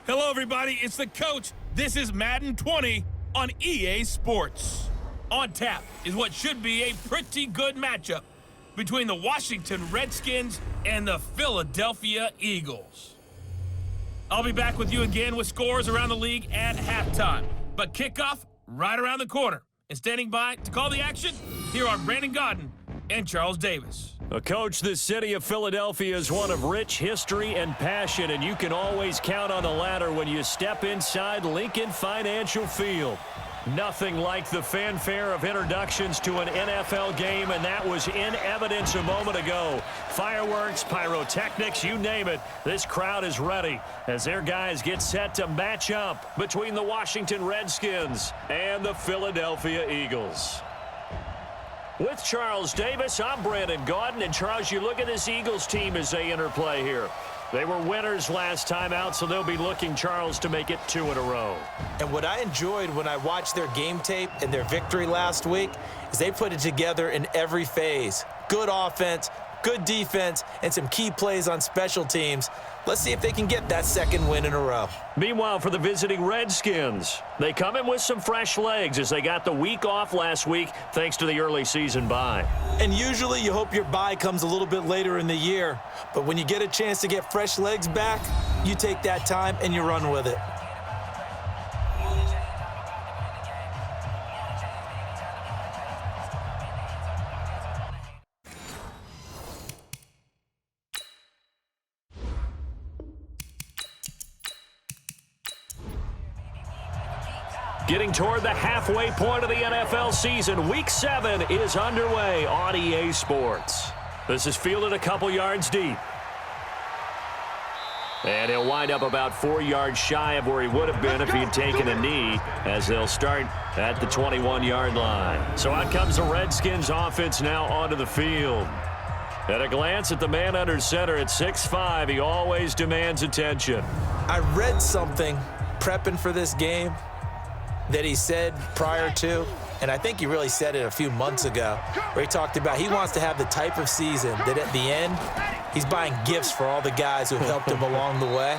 Hello, everybody. It's the coach. This is Madden 20 on EA Sports. On tap is what should be a pretty good matchup between the Washington Redskins and the Philadelphia Eagles. I'll be back with you again with scores around the league at halftime. But kickoff right around the corner. And standing by to call the action, here are Brandon Godden and Charles Davis. Coach, the city of Philadelphia is one of rich history and passion, and you can always count on the latter when you step inside Lincoln Financial Field. Nothing like the fanfare of introductions to an NFL game, and that was in evidence a moment ago. Fireworks, pyrotechnics, you name it. This crowd is ready as their guys get set to match up between the Washington Redskins and the Philadelphia Eagles. With Charles Davis, I'm Brandon Godden. And Charles, you look at this Eagles team as they interplay here. They were winners last time out, so they'll be looking, Charles, to make it 2 in a row. And what I enjoyed when I watched their game tape and their victory last week is they put it together in every phase. Good offense, good defense, and some key plays on special teams. Let's see if they can get that second win in a row. Meanwhile, for the visiting Redskins, they come in with some fresh legs as they got the week off last week thanks to the early season bye. And usually you hope your bye comes a little bit later in the year. But when you get a chance to get fresh legs back, you take that time and you run with it. Getting toward the halfway point of the NFL season, Week 7 is underway on EA Sports. This is fielded a couple yards deep. And he'll wind up about 4 yards shy of where he would have been if he'd taken a knee, as they'll start at the 21-yard line. So out comes the Redskins offense now onto the field. At a glance at the man under center at 6'5", he always demands attention. I read something prepping for this game that he said prior to, and I think he really said it a few months ago, where he talked about he wants to have the type of season that at the end, he's buying gifts for all the guys who have helped him along the way.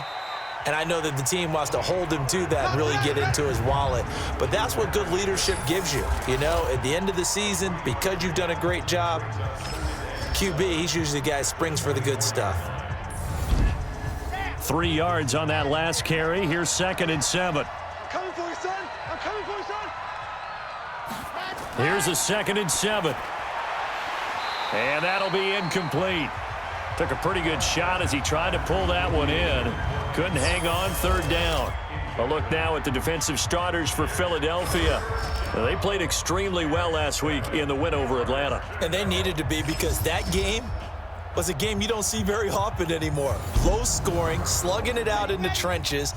And I know that the team wants to hold him to that and really get into his wallet. But that's what good leadership gives you. You know, at the end of the season, because you've done a great job, QB, he's usually the guy who springs for the good stuff. 3 yards on that last carry. Here's 2nd and 7. Coming for you, son. I'm coming for you, son. Here's a 2nd and 7. And that'll be incomplete. Took a pretty good shot as he tried to pull that one in. Couldn't hang on, 3rd down. A look now at the defensive starters for Philadelphia. They played extremely well last week in the win over Atlanta. And they needed to be, because that game was a game you don't see very often anymore. Low scoring, slugging it out in the trenches.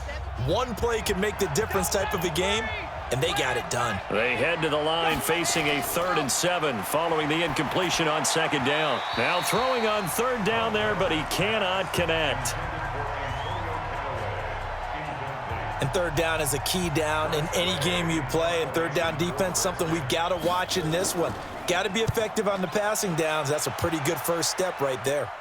One play can make the difference type of a game, and they got it done. They head to the line facing a 3rd and 7 following the incompletion on 2nd down. Now throwing on 3rd down there, but he cannot connect. And 3rd down is a key down in any game you play, and 3rd down defense, something we've got to watch in this one. Got to be effective on the passing downs. That's a pretty good first step right there.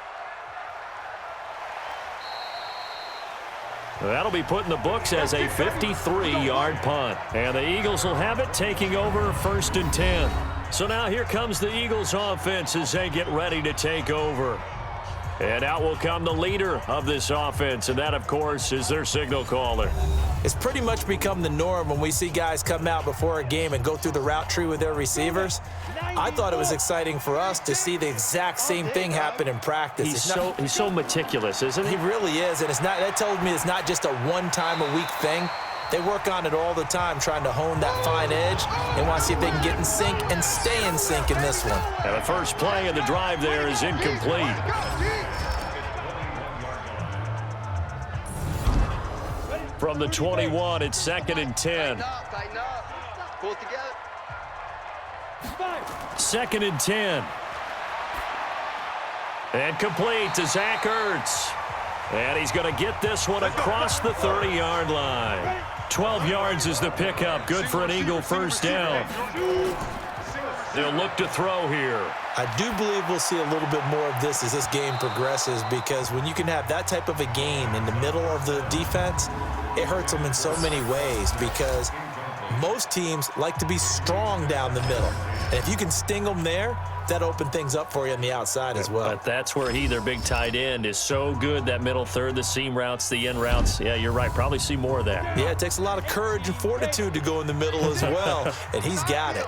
That'll be put in the books as a 53-yard punt. And the Eagles will have it, taking over 1st and 10. So now here comes the Eagles offense as they get ready to take over. And out will come the leader of this offense, and that, of course, is their signal caller. It's pretty much become the norm when we see guys come out before a game and go through the route tree with their receivers. I thought it was exciting for us to see the exact same thing happen in practice. He's so meticulous, isn't he? He really is, and that tells me it's not just a one-time-a-week thing. They work on it all the time, trying to hone that fine edge. They want to see if they can get in sync and stay in sync in this one. And the first play of the drive there is incomplete. From the 21, it's 2nd and 10. Tighten up. Pull it together. 2nd and 10. And complete to Zach Ertz. And he's going to get this one across the 30-yard line. 12 yards is the pickup. Good for an Eagle first down. They'll look to throw here. I do believe we'll see a little bit more of this as this game progresses, because when you can have that type of a game in the middle of the defense, it hurts them in so many ways because most teams like to be strong down the middle. And if you can sting them there, that opens things up for you on the outside as well. But that's where their big tight end, is so good, that middle third, the seam routes, the in routes. Yeah, you're right. Probably see more of that. Yeah, it takes a lot of courage and fortitude to go in the middle as well, and he's got it.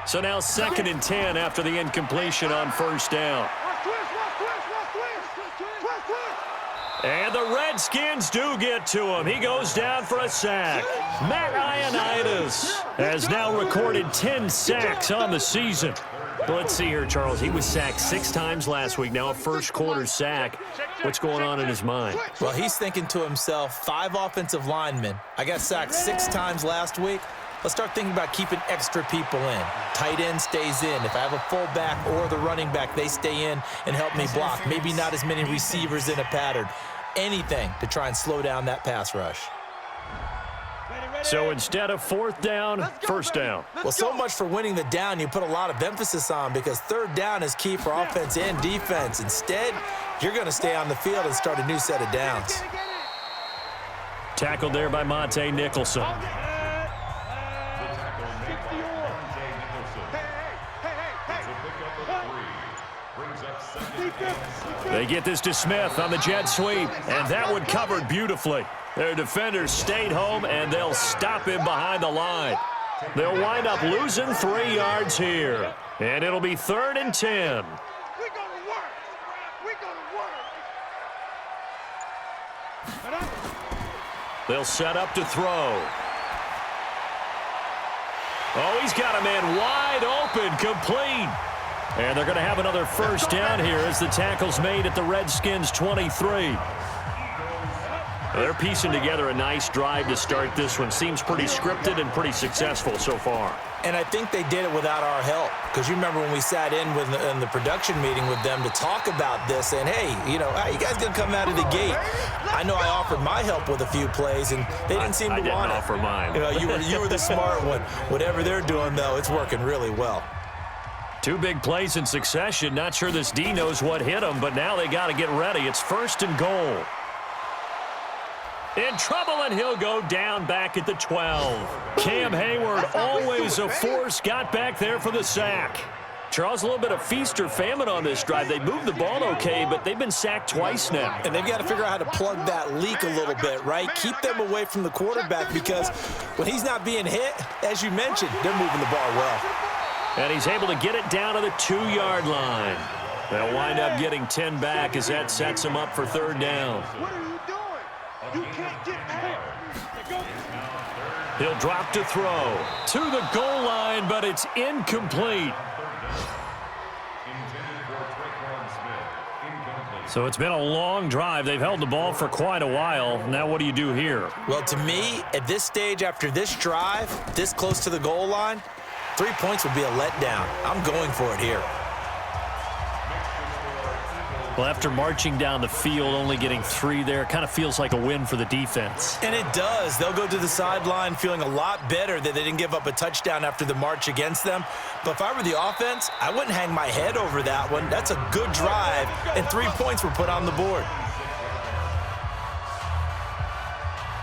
So now 2nd and 10 after the incompletion on first down. And the Redskins do get to him. He goes down for a sack. Matt Ioannidis has now recorded 10 sacks on the season. But let's see here, Charles. He was sacked 6 times last week. Now a first-quarter sack. What's going on in his mind? Well, he's thinking to himself, 5 offensive linemen. I got sacked 6 times last week. Let's start thinking about keeping extra people in. Tight end stays in. If I have a fullback or the running back, they stay in and help me block. Maybe not as many receivers in a pattern. Anything to try and slow down that pass rush. So instead of 4th down, first down. Well, so much for winning the down you put a lot of emphasis on, because 3rd down is key for offense and defense. Instead, you're going to stay on the field and start a new set of downs. Tackled there by Monte Nicholson. They get this to Smith on the jet sweep, and that one covered beautifully. Their defenders stayed home, and they'll stop him behind the line. They'll wind up losing 3 yards here, and it'll be 3rd and 10. They'll set up to throw. Oh, he's got a man wide open, complete. And they're going to have another first down here as the tackle's made at the Redskins 23. They're piecing together a nice drive to start this one. Seems pretty scripted and pretty successful so far. And I think they did it without our help, because you remember when we sat in the production meeting with them to talk about this, and hey, you know, how you guys going to come out of the gate? I know I offered my help with a few plays, and they didn't seem to want it. I didn't offer mine. You know, you were the smart one. Whatever they're doing, though, it's working really well. 2 big plays in succession. Not sure this D knows what hit him, but now they got to get ready. It's 1st and goal. In trouble, and he'll go down back at the 12. Cam Hayward, always a force, got back there for the sack. Charles, a little bit of feast or famine on this drive. They moved the ball okay, but they've been sacked twice now. And they've got to figure out how to plug that leak a little bit, right? Keep them away from the quarterback, because when he's not being hit, as you mentioned, they're moving the ball well. And he's able to get it down to the 2-yard line. They'll wind up getting 10 back as that sets him up for 3rd down. What are you doing? You can't get out. He'll drop to throw to the goal line, but it's incomplete. So it's been a long drive. They've held the ball for quite a while. Now what do you do here? Well, to me, at this stage, after this drive, this close to the goal line, 3 points would be a letdown. I'm going for it here. Well, after marching down the field, only getting 3 there, kind of feels like a win for the defense. And it does. They'll go to the sideline feeling a lot better that they didn't give up a touchdown after the march against them. But if I were the offense, I wouldn't hang my head over that one. That's a good drive, and 3 points were put on the board.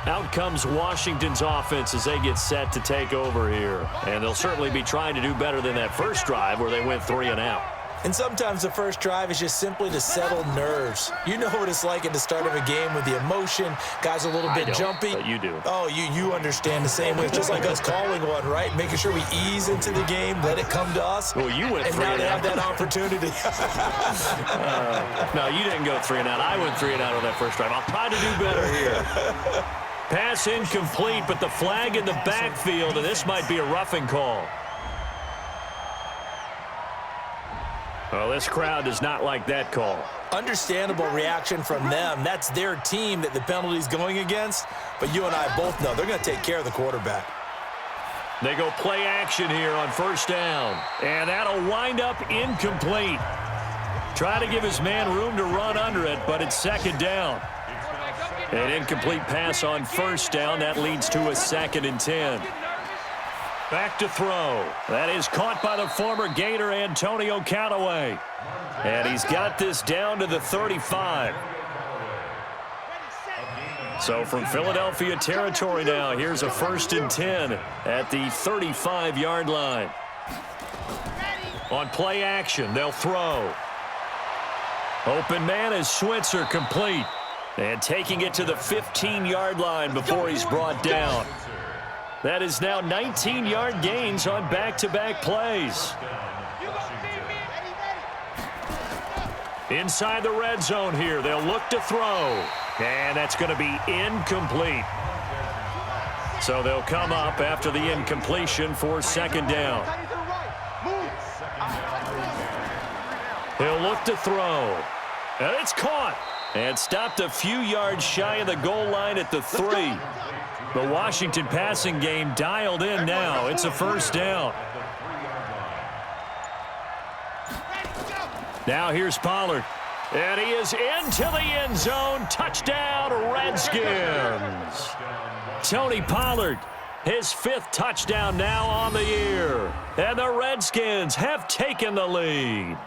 Out comes Washington's offense as they get set to take over here. And they'll certainly be trying to do better than that first drive where they went 3 and out. And sometimes the first drive is just simply to settle nerves. You know what it's like at the start of a game with the emotion. Guys a little bit jumpy. But you do. Oh, you understand the same way. It's just like us calling one, right? Making sure we ease into the game, let it come to us. Well, you went 3 and out. And now they have that opportunity. No, you didn't go 3 and out. I went 3 and out on that first drive. I'll try to do better here. Pass incomplete, but the flag in the backfield, and this might be a roughing call. Well, this crowd does not like that call. Understandable reaction from them. That's their team that the penalty's going against. But you and I both know they're going to take care of the quarterback. They go play action here on first down. And that'll wind up incomplete. Try to give his man room to run under it, but it's 2nd down. An incomplete pass on first down. That leads to a 2nd and 10. Back to throw. That is caught by the former Gator Antonio Callaway. And he's got this down to the 35. So from Philadelphia territory now, here's a 1st and 10 at the 35-yard line. On play action, they'll throw. Open man is Switzer, complete. And taking it to the 15-yard line before he's brought down. That is now 19-yard gains on back-to-back plays. Inside the red zone here, they'll look to throw. And that's going to be incomplete. So they'll come up after the incompletion for 2nd down. He'll look to throw. And it's caught. And stopped a few yards shy of the goal line at the 3. The Washington passing game dialed in now. It's a 1st down. Now here's Pollard. And he is into the end zone. Touchdown, Redskins. Tony Pollard, his 5th touchdown now on the year. And the Redskins have taken the lead.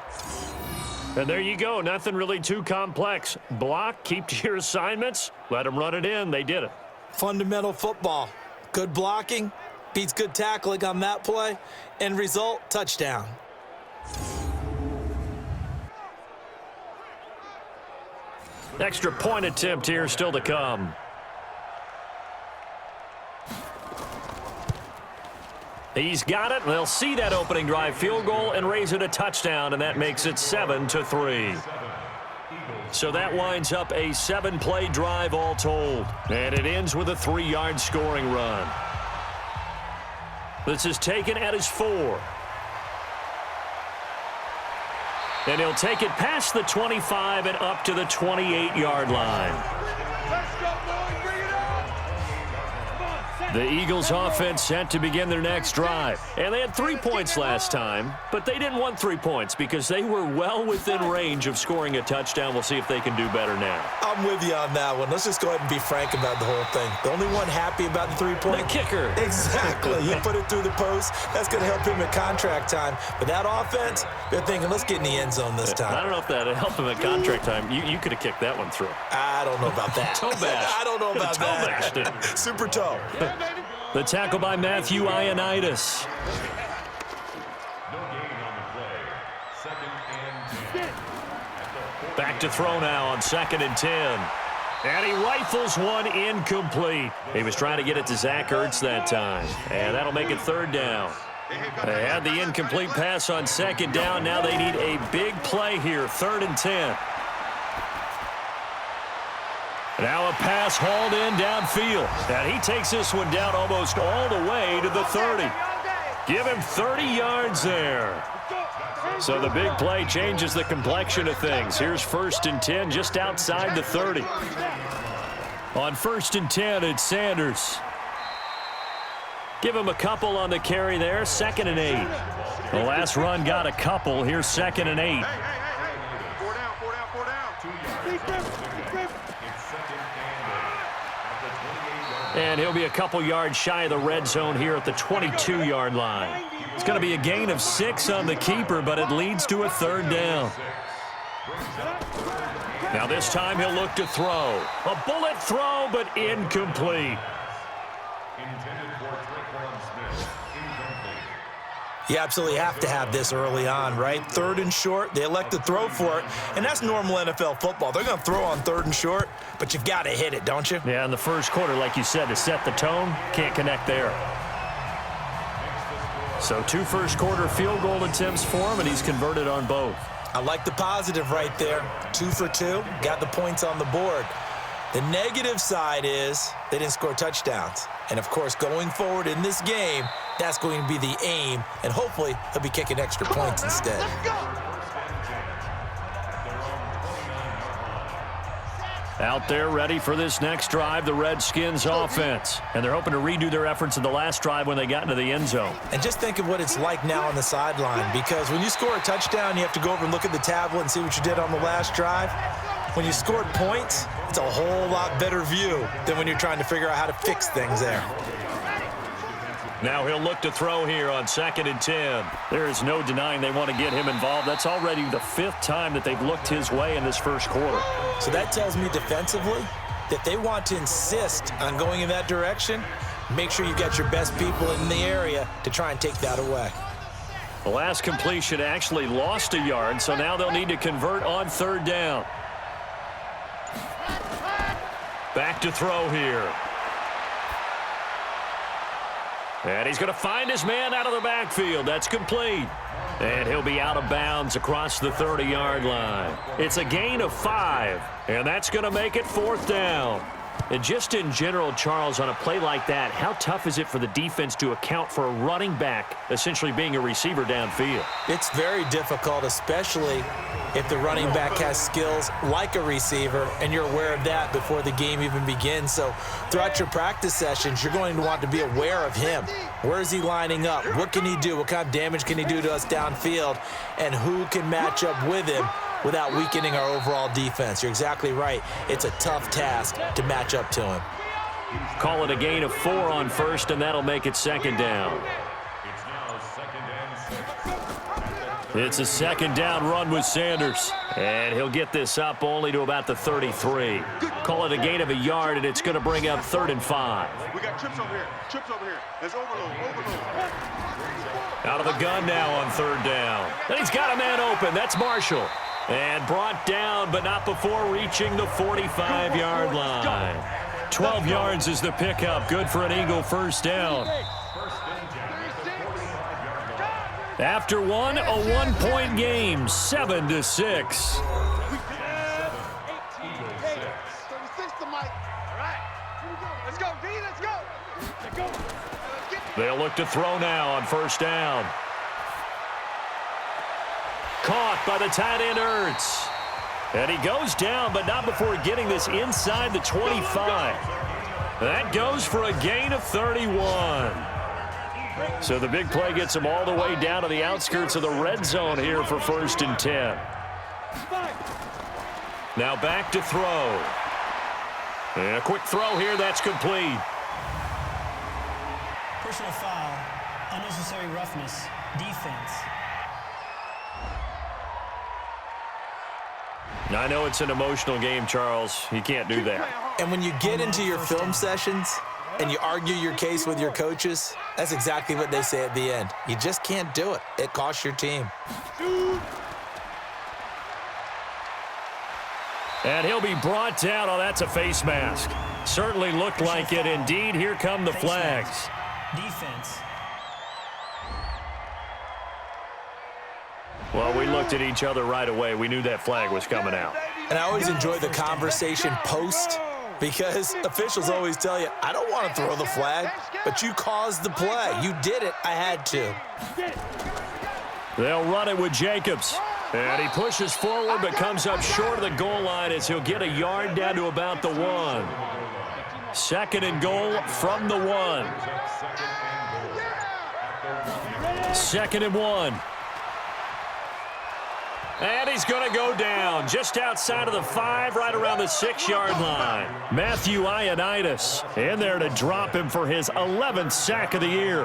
And there you go. Nothing really too complex. Block, keep to your assignments, let them run it in. They did it. Fundamental football. Good blocking beats good tackling on that play. End result, touchdown. Extra point attempt here still to come. He's got it, and they'll see that opening drive field goal and raise it a touchdown, and that makes it 7-3. So that winds up a 7-play drive all told, and it ends with a 3-yard scoring run. This is taken at his 4. And he'll take it past the 25 and up to the 28-yard line. The Eagles offense set to begin their next drive. And they had 3 points last time, but they didn't want 3 points because they were well within range of scoring a touchdown. We'll see if they can do better now. I'm with you on that one. Let's just go ahead and be frank about the whole thing. The only one happy about the 3-point. The kicker. Exactly. You put it through the post. That's going to help him at contract time. But that offense, they're thinking, let's get in the end zone this time. I don't know if that helped him at contract time. You could have kicked that one through. I don't know about that. Toe bash. I don't know about toe that. Bashed it. Super toe. The tackle by Matthew Ioannidis. Back to throw now on 2nd and 10. And he rifles one incomplete. He was trying to get it to Zach Ertz that time. And that'll make it 3rd down. They had the incomplete pass on 2nd down. Now they need a big play here, 3rd and 10. Now a pass hauled in downfield. And he takes this one down almost all the way to the 30. Give him 30 yards there. So the big play changes the complexion of things. Here's 1st and 10 just outside the 30. On 1st and 10, it's Sanders. Give him a couple on the carry there. 2nd and 8. The last run got a couple. Here's 2nd and 8. 4 down. And he'll be a couple yards shy of the red zone here at the 22-yard line. It's going to be a gain of 6 on the keeper, but it leads to a 3rd down. Now this time he'll look to throw. A bullet throw, but incomplete. You absolutely have to have this early on, right? 3rd and short, they elect to throw for it, and that's normal NFL football. They're going to throw on 3rd and short, but you've got to hit it, don't you? Yeah, in the first quarter, like you said, to set the tone, can't connect there. So 2 first-quarter field goal attempts for him, and he's converted on both. I like the positive right there. 2 for 2, got the points on the board. The negative side is they didn't score touchdowns. And, of course, going forward in this game, that's going to be the aim, and hopefully he'll be kicking extra points instead. Out there ready for this next drive, the Redskins offense. And they're hoping to redo their efforts in the last drive when they got into the end zone. And just think of what it's like now on the sideline, because when you score a touchdown, you have to go over and look at the tablet and see what you did on the last drive. When you scored points, it's a whole lot better view than when you're trying to figure out how to fix things there. Now he'll look to throw here on 2nd and 10. There is no denying they want to get him involved. That's already the 5th time that they've looked his way in this first quarter. So that tells me defensively, that they want to insist on going in that direction, make sure you got your best people in the area to try and take that away. The last completion actually lost a yard, so now they'll need to convert on third down. Back to throw here. And he's going to find his man out of the backfield. That's complete. And he'll be out of bounds across the 30-yard line. It's a gain of 5, and that's going to make it fourth down. And just in general, Charles, on a play like that, how tough is it for the defense to account for a running back essentially being a receiver downfield? It's very difficult, especially if the running back has skills like a receiver, and you're aware of that before the game even begins. So throughout your practice sessions, you're going to want to be aware of him. Where is he lining up? What can he do? What kind of damage can he do to us downfield? And who can match up with him without weakening our overall defense? You're exactly right. It's a tough task to match up to him. Call it a gain of 4 on first, and that'll make it second down. It's a second down run with Sanders. And he'll get this up only to about the 33. Call it a gain of a yard, and it's going to bring up 3rd and 5. We got trips over here. Trips over here. There's overload. Out of the gun now on third down. And he's got a man open. That's Marshall. And brought down, but not before reaching the 45-yard line. 12 yards is the pickup. Good for an Eagle first down. After one, a 1-point game, 7-6. They'll look to throw now on first down. Caught by the tight end, Ertz. And he goes down, but not before getting this inside the 25. That goes for a gain of 31. So the big play gets him all the way down to the outskirts of the red zone here for 1st and 10. Now back to throw. And a quick throw here, that's complete. Personal foul, unnecessary roughness, defense. I know it's an emotional game, Charles. You can't do that. And when you get into your film sessions and you argue your case with your coaches, that's exactly what they say at the end. You just can't do it. It costs your team. And he'll be brought down. Oh, that's a face mask. Certainly looked like it. Indeed, here come the flags. Defense. Well, we looked at each other right away. We knew that flag was coming out. And I always enjoy the conversation post, because officials always tell you, I don't want to throw the flag, but you caused the play. You did it. I had to. They'll run it with Jacobs. And he pushes forward but comes up short of the goal line as he'll get a yard down to about the 1. 2nd and goal from the 1. 2nd and 1. And he's going to go down just outside of the 5, right around the 6-yard line. Matthew Ioannidis in there to drop him for his 11th sack of the year.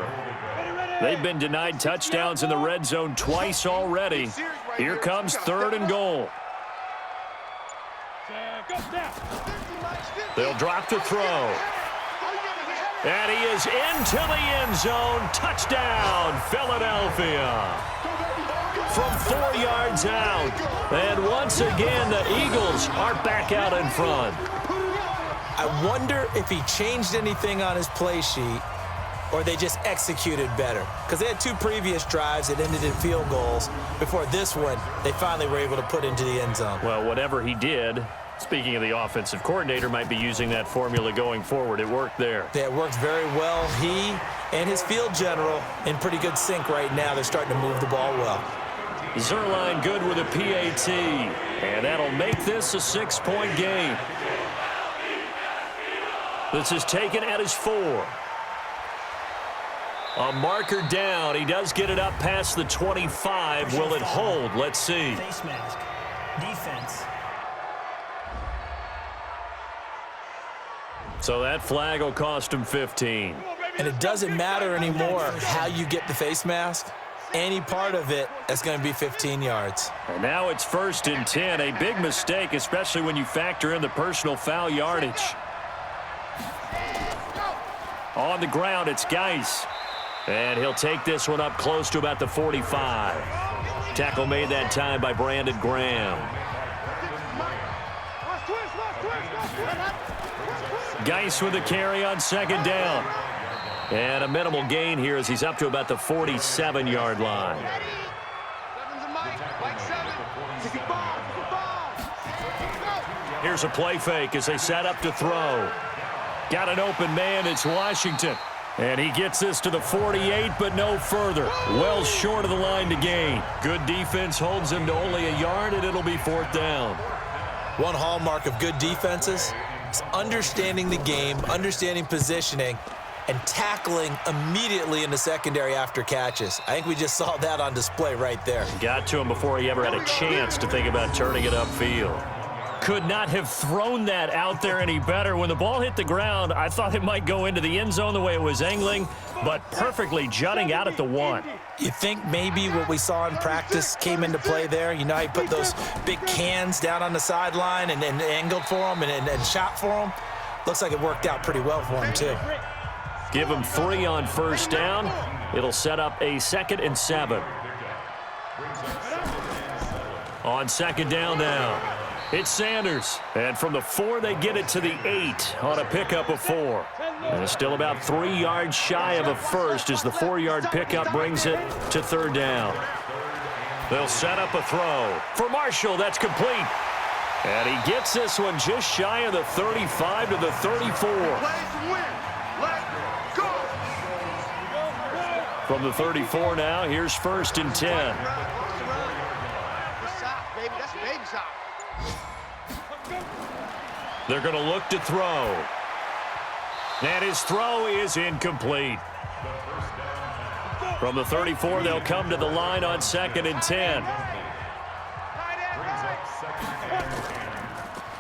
They've been denied touchdowns in the red zone twice already. Here comes 3rd and goal. They'll drop the throw. And he is into the end zone. Touchdown, Philadelphia. From 4 yards out. And once again, the Eagles are back out in front. I wonder if he changed anything on his play sheet or they just executed better. Because they had 2 previous drives that ended in field goals. Before this one, they finally were able to put into the end zone. Well, whatever he did, speaking of the offensive coordinator, might be using that formula going forward. It worked there. Yeah, it worked very well. He and his field general in pretty good sync right now. They're starting to move the ball well. Zerline good with a PAT, and that'll make this a 6-point game. This is taken at his 4. A marker down. He does get it up past the 25. Will it hold? Let's see. Face mask. Defense. So that flag will cost him 15. And it doesn't matter anymore how you get the face mask. any part of it, that's going to be 15 yards. And now it's 1st and 10, a big mistake, especially when you factor in the personal foul yardage. On the ground, it's Geis. And he'll take this one up close to about the 45. Tackle made that time by Brandon Graham. Geis with the carry on 2nd down. And a minimal gain here as he's up to about the 47-yard line. Here's a play fake as they set up to throw. Got an open man, it's Washington. And he gets this to the 48, but no further. Well short of the line to gain. Good defense holds him to only a yard, and it'll be 4th down. One hallmark of good defenses is understanding the game, understanding positioning, and tackling immediately in the secondary after catches. I think we just saw that on display right there. Got to him before he ever had a chance to think about turning it upfield. Could not have thrown that out there any better. When the ball hit the ground, I thought it might go into the end zone the way it was angling, but perfectly jutting out at the 1. You think maybe what we saw in practice came into play there? You know, he put those big cans down on the sideline and angled for them and shot for them. Looks like it worked out pretty well for him, too. Give him 3 on 1st down. It'll set up a 2nd and 7. On 2nd down now. It's Sanders. And from the 4, they get it to the 8 on a pickup of 4. And it's still about 3 yards shy of a first as the 4-yard pickup brings it to 3rd down. They'll set up a throw. For Marshall, that's complete. And he gets this one just shy of the 35 to the 34. From the 34 now, here's 1st and 10. They're going to look to throw. And his throw is incomplete. From the 34, they'll come to the line on 2nd and 10.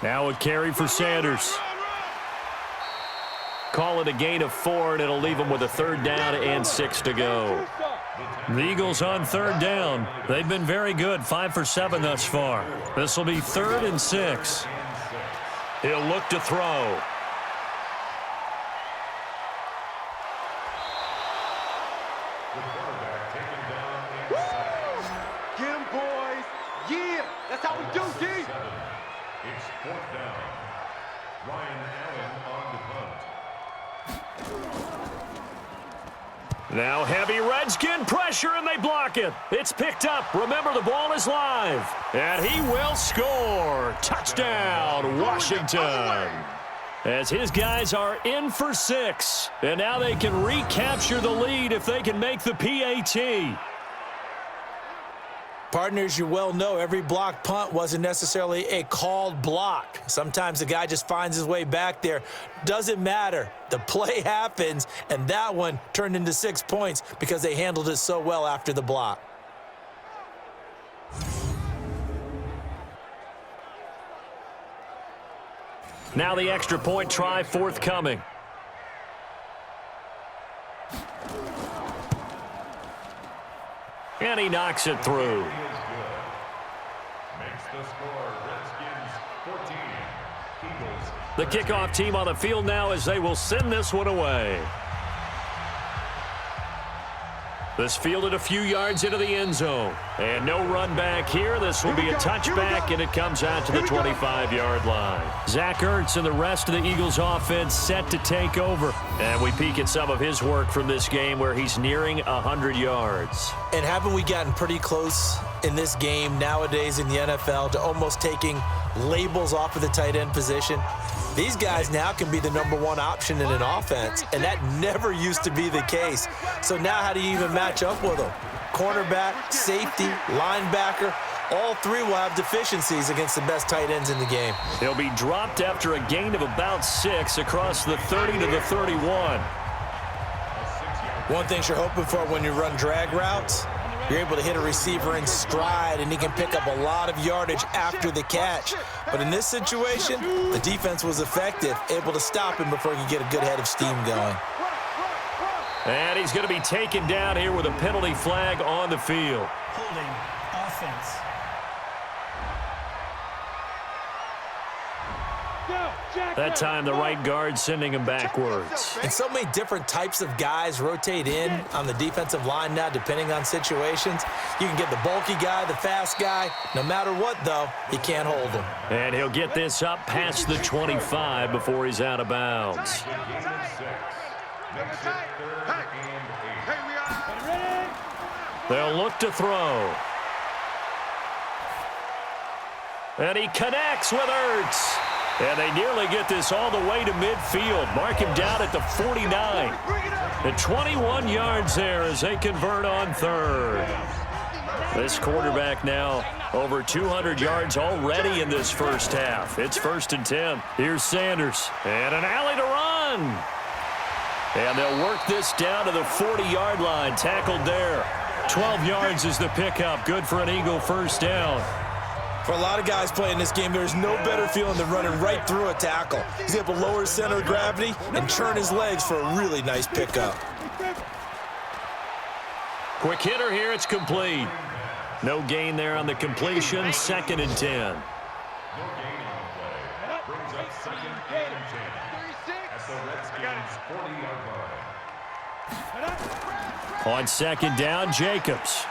Now a carry for Sanders. Call it a gain of 4, and it'll leave them with a 3rd down and 6 to go. The Eagles on 3rd down. They've been very good, 5 for 7 thus far. This will be 3rd and 6. He'll look to throw. Get him, boys. Yeah, that's how we do, D. It's 4th down. Ryan Allen on the punt. Now heavy Redskin pressure, and they block it. It's picked up. Remember, the ball is live. And he will score. Touchdown, Washington. As his guys are in for 6. And now they can recapture the lead if they can make the PAT. Partners, you well know every block punt wasn't necessarily a called block. Sometimes the guy just finds his way back there. Doesn't matter. The play happens, and that one turned into 6 points because they handled it so well after the block. Now the extra point try forthcoming. And he knocks it through. Makes the score Redskins 14. Eagles. The kickoff team on the field now as they will send this one away. This fielded a few yards into the end zone. And no run back here. This will be a touchback, and it comes out to the 25-yard line. Zach Ertz and the rest of the Eagles offense set to take over. And we peek at some of his work from this game where he's nearing 100 yards. And haven't we gotten pretty close in this game nowadays in the NFL to almost taking labels off of the tight end position? These guys now can be the #1 option in an offense, and that never used to be the case. So now how do you even match up with them? Cornerback, safety, linebacker, all 3 will have deficiencies against the best tight ends in the game. He'll be dropped after a gain of about 6 across the 30 to the 31. One thing you're hoping for when you run drag routes, you're able to hit a receiver in stride, and he can pick up a lot of yardage after the catch. But in this situation, the defense was effective, able to stop him before he could get a good head of steam going. And he's going to be taken down here with a penalty flag on the field. Holding. Offense. That time the right guard sending him backwards. And so many different types of guys rotate in on the defensive line now, depending on situations. You can get the bulky guy, the fast guy. No matter what, though, you can't hold him. And he'll get this up past the 25 before he's out of bounds. They'll look to throw. And he connects with Ertz. And they nearly get this all the way to midfield. Mark him down at the 49. And 21 yards there as they convert on third. This quarterback now over 200 yards already in this first half. It's 1st and 10. Here's Sanders. And an alley to run. And they'll work this down to the 40-yard line. Tackled there. 12 yards is the pickup. Good for an Eagle first down. For a lot of guys playing this game, there's no better feeling than running right through a tackle. He's able to lower his center of gravity and churn his legs for a really nice pickup. Quick hitter here. It's complete. No gain there on the completion. 2nd and 10. No gain on the play. Brings up 2nd and 10 at the Redskins 40-yard line. On 2nd down, Jacobs.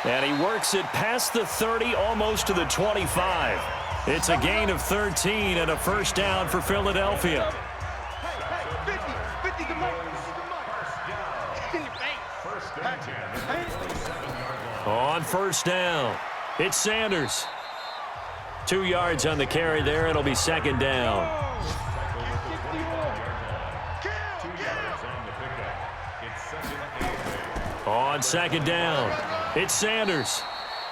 And he works it past the 30, almost to the 25. It's a gain of 13 and a first down for Philadelphia. On first down, it's Sanders. 2 yards on the carry there. It'll be 2nd down. On 2nd down, it's Sanders.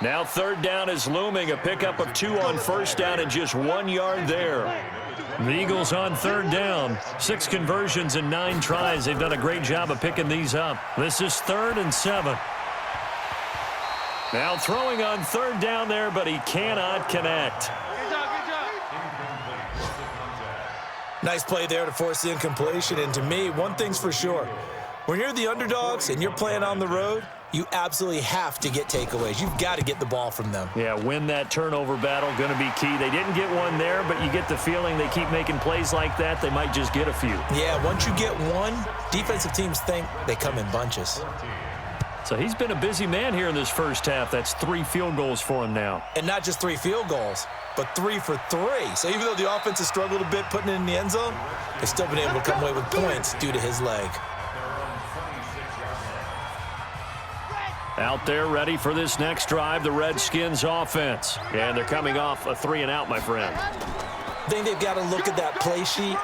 Now 3rd down is looming. A pickup of 2 on first down and just 1 yard there. The Eagles on 3rd down. 6 conversions and 9 tries. They've done a great job of picking these up. This is 3rd and 7. Now throwing on 3rd down there, but he cannot connect. Nice play there to force the incompletion. And to me, one thing's for sure. When you're the underdogs and you're playing on the road, you absolutely have to get takeaways. You've got to get the ball from them. Yeah, win that turnover battle, going to be key. They didn't get one there, but you get the feeling they keep making plays like that, they might just get a few. Yeah, once you get one, defensive teams think they come in bunches. So he's been a busy man here in this first half. That's 3 field goals for him now. And not just 3 field goals, but 3 for 3. So even though the offense has struggled a bit putting it in the end zone, they've still been able to come away with points due to his leg. Out there ready for this next drive, the Redskins offense. And they're coming off a 3-and-out, my friend. I think they've got to look at that play sheet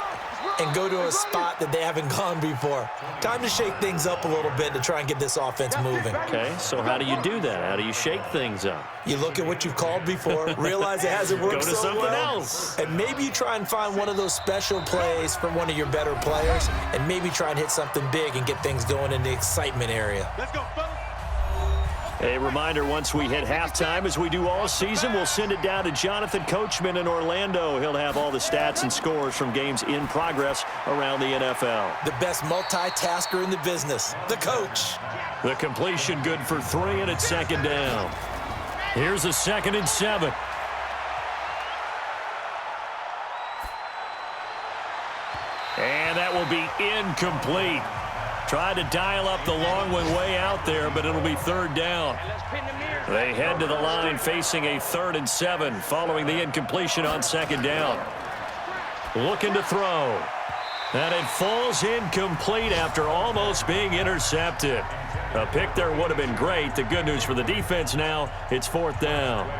and go to a spot that they haven't gone before. Time to shake things up a little bit to try and get this offense moving. Okay, so how do you do that? How do you shake things up? You look at what you've called before, realize it hasn't worked Go to so something well, else. and maybe you try and find one of those special plays from one of your better players, and maybe try and hit something big and get things going in the excitement area. Let's go, fellas. A reminder, once we hit halftime, as we do all season, we'll send it down to Jonathan Coachman in Orlando. He'll have all the stats and scores from games in progress around the NFL. The best multitasker in the business, the coach. The completion good for 3, and it's 2nd down. Here's a 2nd and 7. And that will be incomplete. Tried to dial up the long one way out there, but it'll be 3rd down. They head to the line facing a 3rd and 7 following the incompletion on 2nd down. Looking to throw. And it falls incomplete after almost being intercepted. A pick there would have been great. The good news for the defense now, it's 4th down.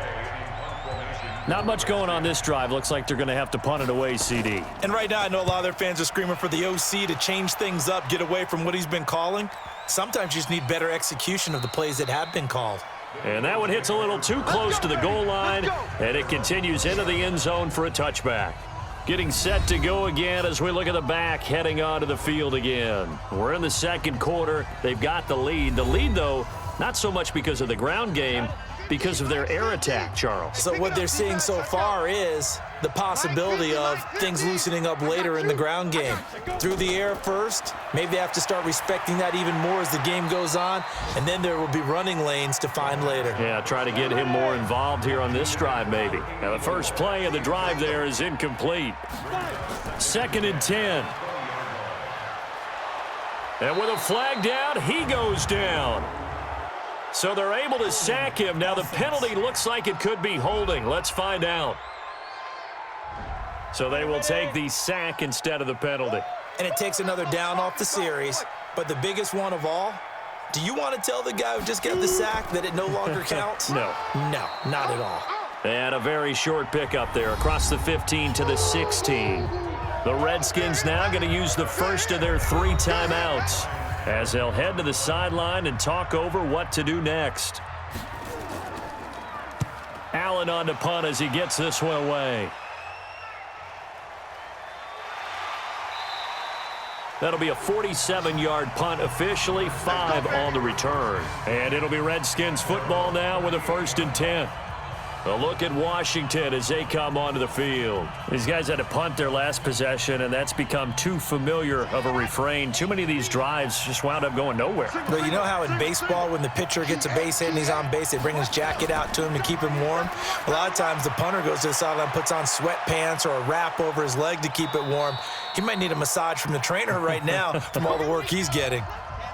Not much going on this drive. Looks like they're going to have to punt it away, CD. And right now, I know a lot of their fans are screaming for the OC to change things up, get away from what he's been calling. Sometimes you just need better execution of the plays that have been called. And that one hits a little too close to the goal line, and it continues into the end zone for a touchback. Getting set to go again as we look at the back, heading onto the field again. We're in the 2nd quarter. They've got the lead. The lead, though, not so much because of the ground game, because of their air attack, Charles. So what they're seeing so far is the possibility of things loosening up later in the ground game. Through the air first, maybe they have to start respecting that even more as the game goes on, and then there will be running lanes to find later. Yeah, try to get him more involved here on this drive maybe. Now the first play of the drive there is incomplete. 2nd and 10. And with a flag down, he goes down. So they're able to sack him. Now the penalty looks like it could be holding. Let's find out. So they will take the sack instead of the penalty. And it takes another down off the series. But the biggest one of all, do you want to tell the guy who just got the sack that it no longer counts? No. No, not at all. And a very short pickup there across the 15 to the 16. The Redskins now going to use the first of their 3 timeouts as they'll head to the sideline and talk over what to do next. Allen on to punt as he gets this one away. That'll be a 47-yard punt, officially 5 on the return. And it'll be Redskins football now with a 1st and 10. A look at Washington as they come onto the field. These guys had to punt their last possession, and that's become too familiar of a refrain. Too many of these drives just wound up going nowhere. But you know how in baseball, when the pitcher gets a base hit and he's on base, they bring his jacket out to him to keep him warm? A lot of times the punter goes to the sideline, puts on sweatpants or a wrap over his leg to keep it warm. He might need a massage from the trainer right now from all the work he's getting.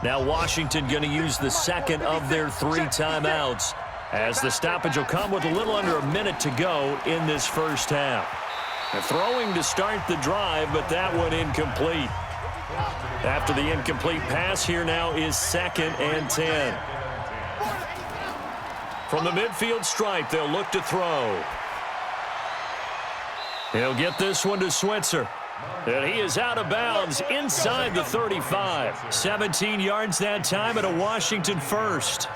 Now Washington going to use the second of their 3 timeouts, as the stoppage will come with a little under a minute to go in this first half. They're throwing to start the drive, but that one incomplete. After the incomplete pass, here now is 2nd and 10. From the midfield stripe, they'll look to throw. He'll get this one to Switzer. And he is out of bounds inside the 35. 17 yards that time and a Washington first.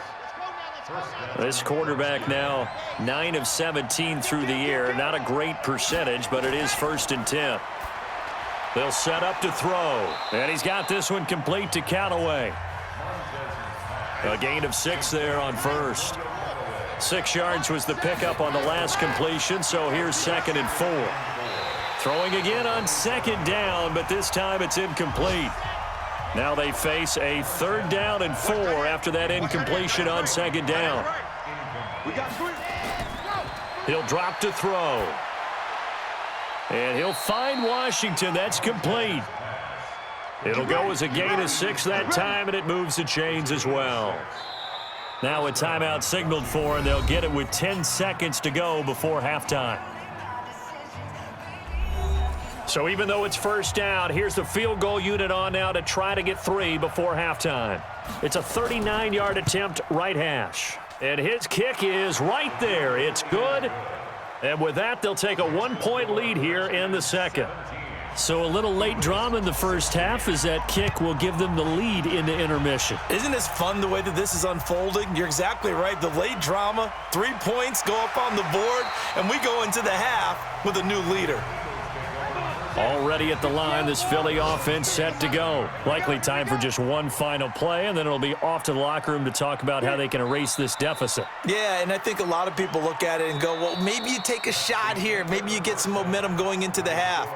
This quarterback now 9 of 17 through the air. Not a great percentage, but it is 1st and 10. They'll set up to throw. And he's got this one complete to Callaway. A gain of 6 there on first. 6 yards was the pickup on the last completion, so here's 2nd and 4. Throwing again on 2nd down, but this time it's incomplete. Now they face a 3rd down and 4 after that incompletion on 2nd down. He'll drop to throw. And he'll find Washington. That's complete. It'll go as a gain of 6 that time, and it moves the chains as well. Now a timeout signaled for, and they'll get it with 10 seconds to go before halftime. So even though it's 1st down, here's the field goal unit on now to try to get 3 before halftime. It's a 39-yard attempt, right hash. And his kick is right there. It's good. And with that, they'll take a 1-point lead here in the second. So a little late drama in the first half as that kick will give them the lead into intermission. Isn't this fun the way that this is unfolding? You're exactly right. The late drama, 3 points go up on the board, and we go into the half with a new leader. Already at the line, this Philly offense set to go. Likely time for just one final play, and then it'll be off to the locker room to talk about how they can erase this deficit. Yeah, and I think a lot of people look at it and go, well, maybe you take a shot here. Maybe you get some momentum going into the half.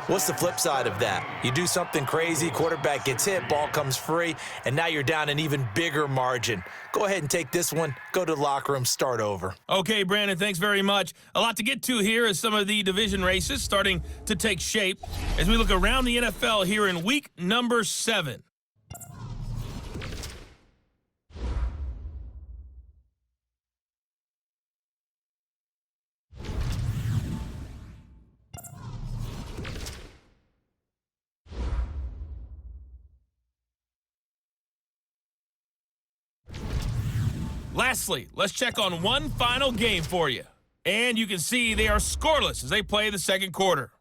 What's the flip side of that? You do something crazy, quarterback gets hit, ball comes free, and now you're down an even bigger margin. Go ahead and take this one, go to the locker room, start over. Okay, Brandon, thanks very much. A lot to get to here as some of the division races starting to take shape as we look around the NFL here in week number 7. Lastly, let's check on one final game for you. And you can see they are scoreless as they play the second quarter.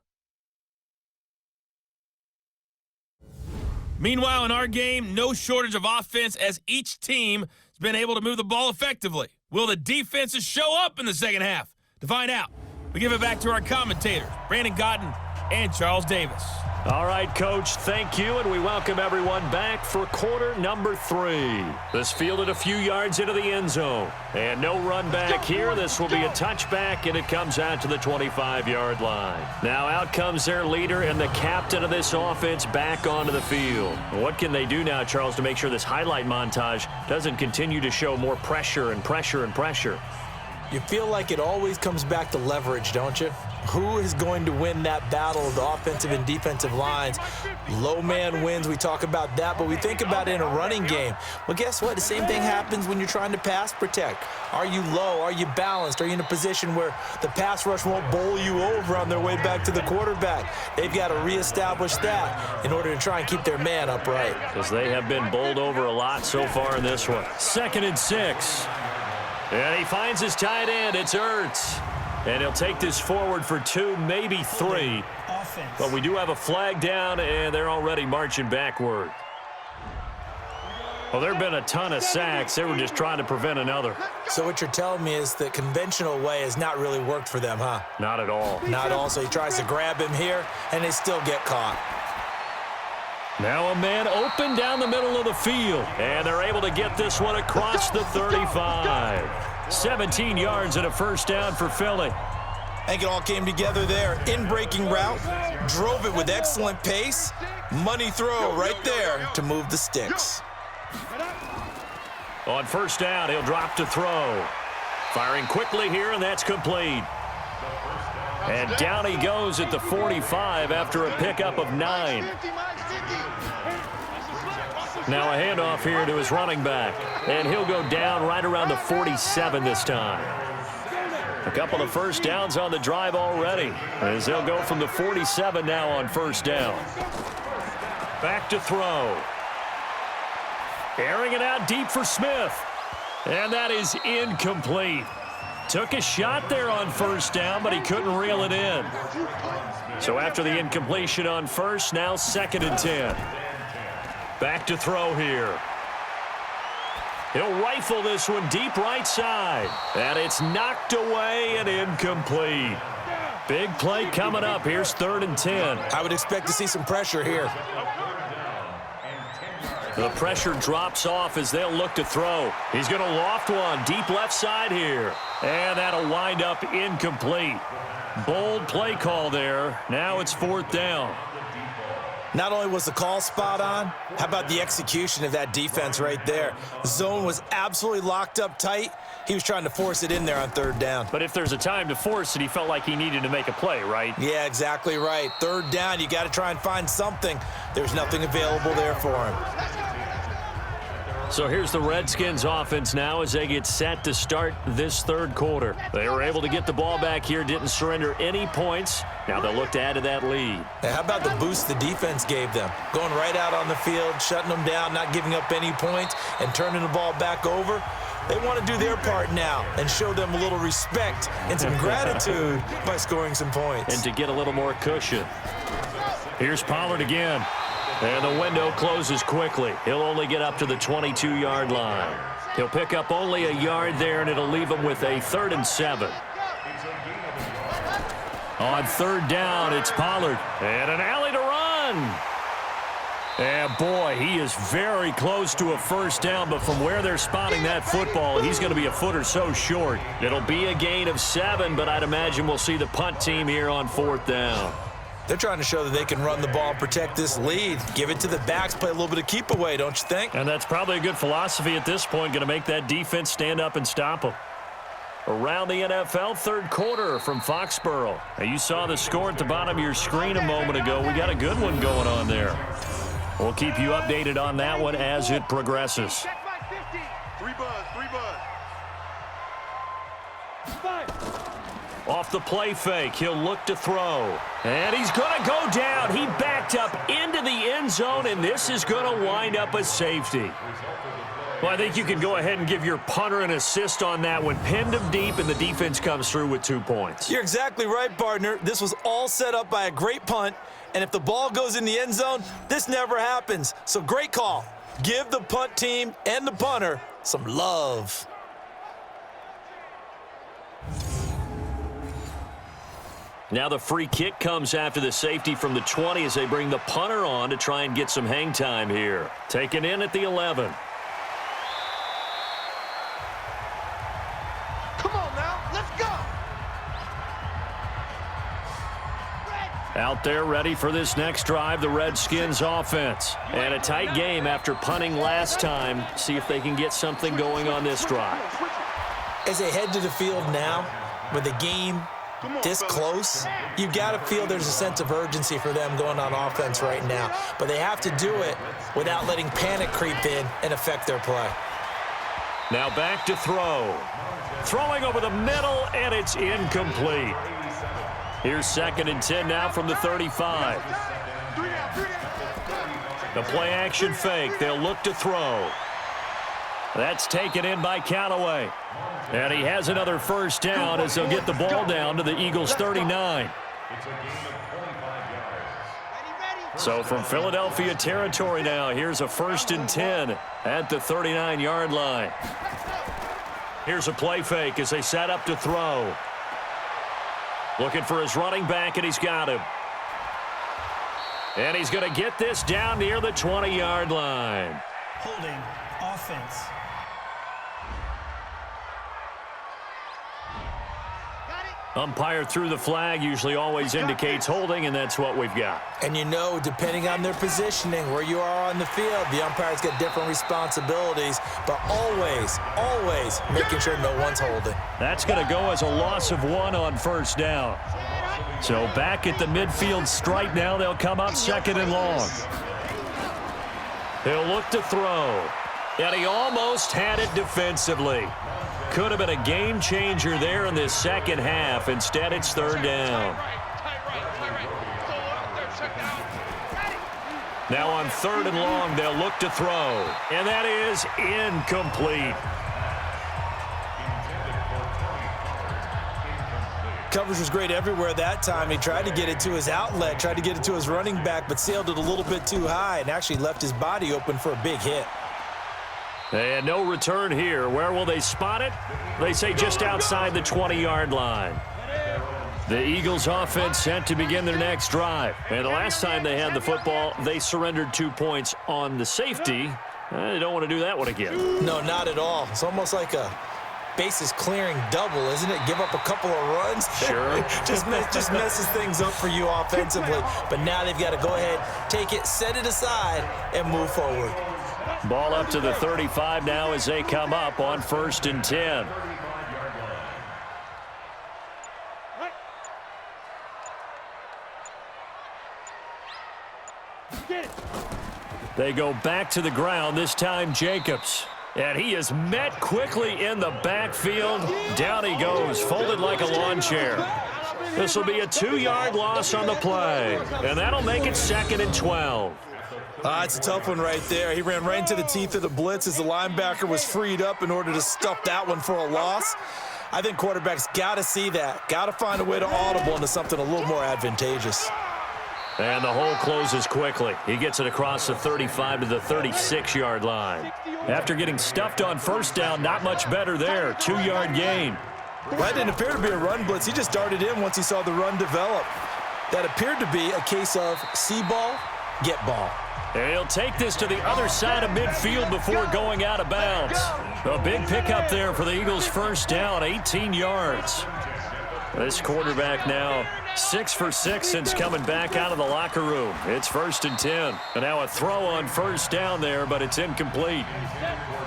Meanwhile, in our game, no shortage of offense as each team has been able to move the ball effectively. Will the defenses show up in the second half? To find out, we give it back to our commentators, Brandon Godden and Charles Davis. All right, Coach, thank you, and we welcome everyone back for quarter number 3. This fielded a few yards into the end zone. And no run back here. This will be a touchback, and it comes out to the 25-yard line. Now out comes their leader and the captain of this offense back onto the field. What can they do now, Charles, to make sure this highlight montage doesn't continue to show more pressure and pressure and pressure? You feel like it always comes back to leverage, don't you? Who is going to win that battle of the offensive and defensive lines? Low man wins. We talk about that, but we think about it in a running game. Well, guess what? The same thing happens when you're trying to pass protect. Are you low? Are you balanced? Are you in a position where the pass rush won't bowl you over on their way back to the quarterback? They've got to reestablish that in order to try and keep their man upright. Because they have been bowled over a lot so far in this one. 2nd and 6. And he finds his tight end. It's Ertz. And he'll take this forward for 2, maybe 3. But we do have a flag down, and they're already marching backward. Well, there have been a ton of sacks. They were just trying to prevent another. So what you're telling me is the conventional way has not really worked for them, huh? Not at all. Not at all. So he tries to grab him here, and they still get caught. Now a man open down the middle of the field. And they're able to get this one across the 35. 17 yards and a first down for Philly. I think it all came together there. In-breaking route, drove it with excellent pace. Money throw right there to move the sticks. On first down, he'll drop to throw. Firing quickly here, and that's complete. And down he goes at the 45 after a pickup of 9. Now a handoff here to his running back. And he'll go down right around the 47 this time. A couple of first downs on the drive already, as they'll go from the 47 now on first down. Back to throw. Airing it out deep for Smith. And that is incomplete. Took a shot there on first down, but he couldn't reel it in. So after the incompletion on first, now 2nd and 10. Back to throw here. He'll rifle this one deep right side. And it's knocked away and incomplete. Big play coming up. Here's 3rd and 10. I would expect to see some pressure here. The pressure drops off as they'll look to throw. He's going to loft one deep left side here. And that'll wind up incomplete. Bold play call there. Now it's 4th down. Not only was the call spot on, how about the execution of that defense right there? The zone was absolutely locked up tight. He was trying to force it in there on 3rd down. But if there's a time to force it, he felt like he needed to make a play, right? Yeah, exactly right. 3rd down, you got to try and find something. There's nothing available there for him. So here's the Redskins offense now as they get set to start this 3rd quarter. They were able to get the ball back here, didn't surrender any points. Now they'll look to add to that lead. Now, how about the boost the defense gave them? Going right out on the field, shutting them down, not giving up any points, and turning the ball back over. They want to do their part now and show them a little respect and some gratitude by scoring some points. And to get a little more cushion. Here's Pollard again. And the window closes quickly. He'll only get up to the 22-yard line. He'll pick up only a yard there, and it'll leave him with a 3rd and 7. On 3rd down, it's Pollard. And an alley to run. And, boy, he is very close to a first down, but from where they're spotting that football, he's going to be a foot or so short. It'll be a gain of 7, but I'd imagine we'll see the punt team here on 4th down. They're trying to show that they can run the ball and protect this lead. Give it to the backs, play a little bit of keep away, don't you think? And that's probably a good philosophy at this point, going to make that defense stand up and stop them. Around the NFL, 3rd quarter from Foxborough. Now, you saw the score at the bottom of your screen a moment ago. We got a good one going on there. We'll keep you updated on that one as it progresses. Off the play fake, he'll look to throw. And he's going to go down. He backed up into the end zone, and this is going to wind up a safety. Well, I think you can go ahead and give your punter an assist on that one. Pinned him deep, and the defense comes through with 2 points. You're exactly right, partner. This was all set up by a great punt, and if the ball goes in the end zone, this never happens. So great call. Give the punt team and the punter some love. Now the free kick comes after the safety from the 20 as they bring the punter on to try and get some hang time here. Taken in at the 11. Come on now, let's go. Out there ready for this next drive, the Redskins offense. And a tight game after punting last time. See if they can get something going on this drive. As they head to the field now, with the game this close, you've got to feel there's a sense of urgency for them going on offense right now. But they have to do it without letting panic creep in and affect their play. Now back to throw. Throwing over the middle, and it's incomplete. Here's 2nd and 10 now from the 35. The play action fake. They'll look to throw. That's taken in by Callaway. And he has another first down as they'll get the ball down to the Eagles' 39. So from Philadelphia territory now, here's a 1st and 10 at the 39-yard line. Here's a play fake as they set up to throw. Looking for his running back, and he's got him. And he's going to get this down near the 20-yard line. Holding offense. Umpire threw the flag, usually always indicates holding, and that's what we've got. And you know, depending on their positioning, where you are on the field, the umpire's got different responsibilities, but always, always making sure no one's holding. That's going to go as a loss of 1 on first down. So back at the midfield stripe now, they'll come up 2nd and long. He'll look to throw, and he almost had it defensively. Could have been a game changer there in this second half. Instead, it's 3rd down. Now on 3rd and long, they'll look to throw. And that is incomplete. Coverage was great everywhere that time. He tried to get it to his outlet, tried to get it to his running back, but sailed it a little bit too high and actually left his body open for a big hit. And no return here. Where will they spot it? They say just outside the 20-yard line. The Eagles offense set to begin their next drive. And the last time they had the football, they surrendered 2 points on the safety. They don't want to do that one again. No, not at all. It's almost like a bases clearing double, isn't it? Give up a couple of runs. Sure. just messes things up for you offensively. But now they've got to go ahead, take it, set it aside, and move forward. Ball up to the 35 now as they come up on 1st and 10. They go back to the ground, this time Jacobs. And he is met quickly in the backfield. Down he goes, folded like a lawn chair. This will be a 2-yard loss on the play. And that'll make it 2nd and 12. It's a tough one right there. He ran right into the teeth of the blitz as the linebacker was freed up in order to stuff that one for a loss. I think quarterbacks got to see that. Got to find a way to audible into something a little more advantageous. And the hole closes quickly. He gets it across the 35 to the 36-yard line. After getting stuffed on first down, not much better there. 2-yard gain. Well, that didn't appear to be a run blitz. He just darted in once he saw the run develop. That appeared to be a case of see ball, get ball. And he'll take this to the other side of midfield before going out of bounds. A big pickup there for the Eagles' first down, 18 yards. This quarterback now 6 for 6 since coming back out of the locker room. It's 1st and 10. And now a throw on first down there, but it's incomplete.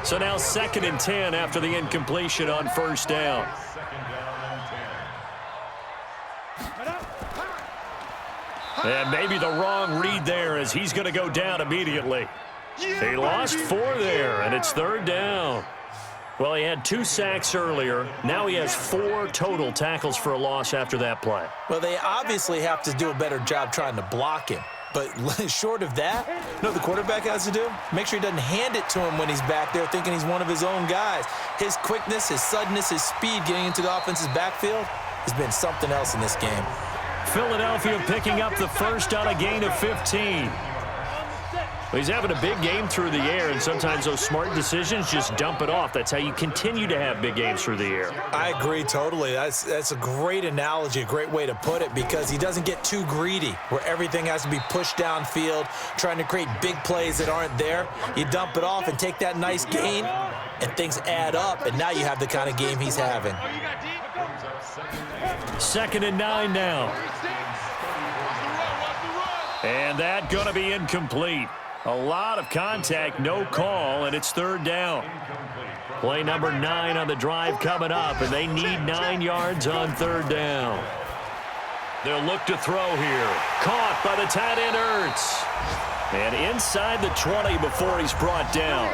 So now 2nd and 10 after the incompletion on first down. And maybe the wrong read there as he's going to go down immediately. He lost 4 there, and it's 3rd down. Well, he had 2 sacks earlier. Now he has 4 total tackles for a loss after that play. Well, they obviously have to do a better job trying to block him. But short of that, you know what the quarterback has to do? Make sure he doesn't hand it to him when he's back there thinking he's one of his own guys. His quickness, his suddenness, his speed getting into the offense's backfield has been something else in this game. Philadelphia picking up the first on a gain of 15. Well, he's having a big game through the air, and sometimes those smart decisions just dump it off. That's how you continue to have big games through the air. I agree totally. That's a great analogy, a great way to put it, because he doesn't get too greedy where everything has to be pushed downfield, trying to create big plays that aren't there. You dump it off and take that nice gain, and things add up, and now you have the kind of game he's having. 2nd and 9 now. And that going to be incomplete. A lot of contact, no call, and it's 3rd down. Play number 9 on the drive coming up, and they need 9 yards on 3rd down. They'll look to throw here. Caught by the tight end, Ertz. And inside the 20 before he's brought down.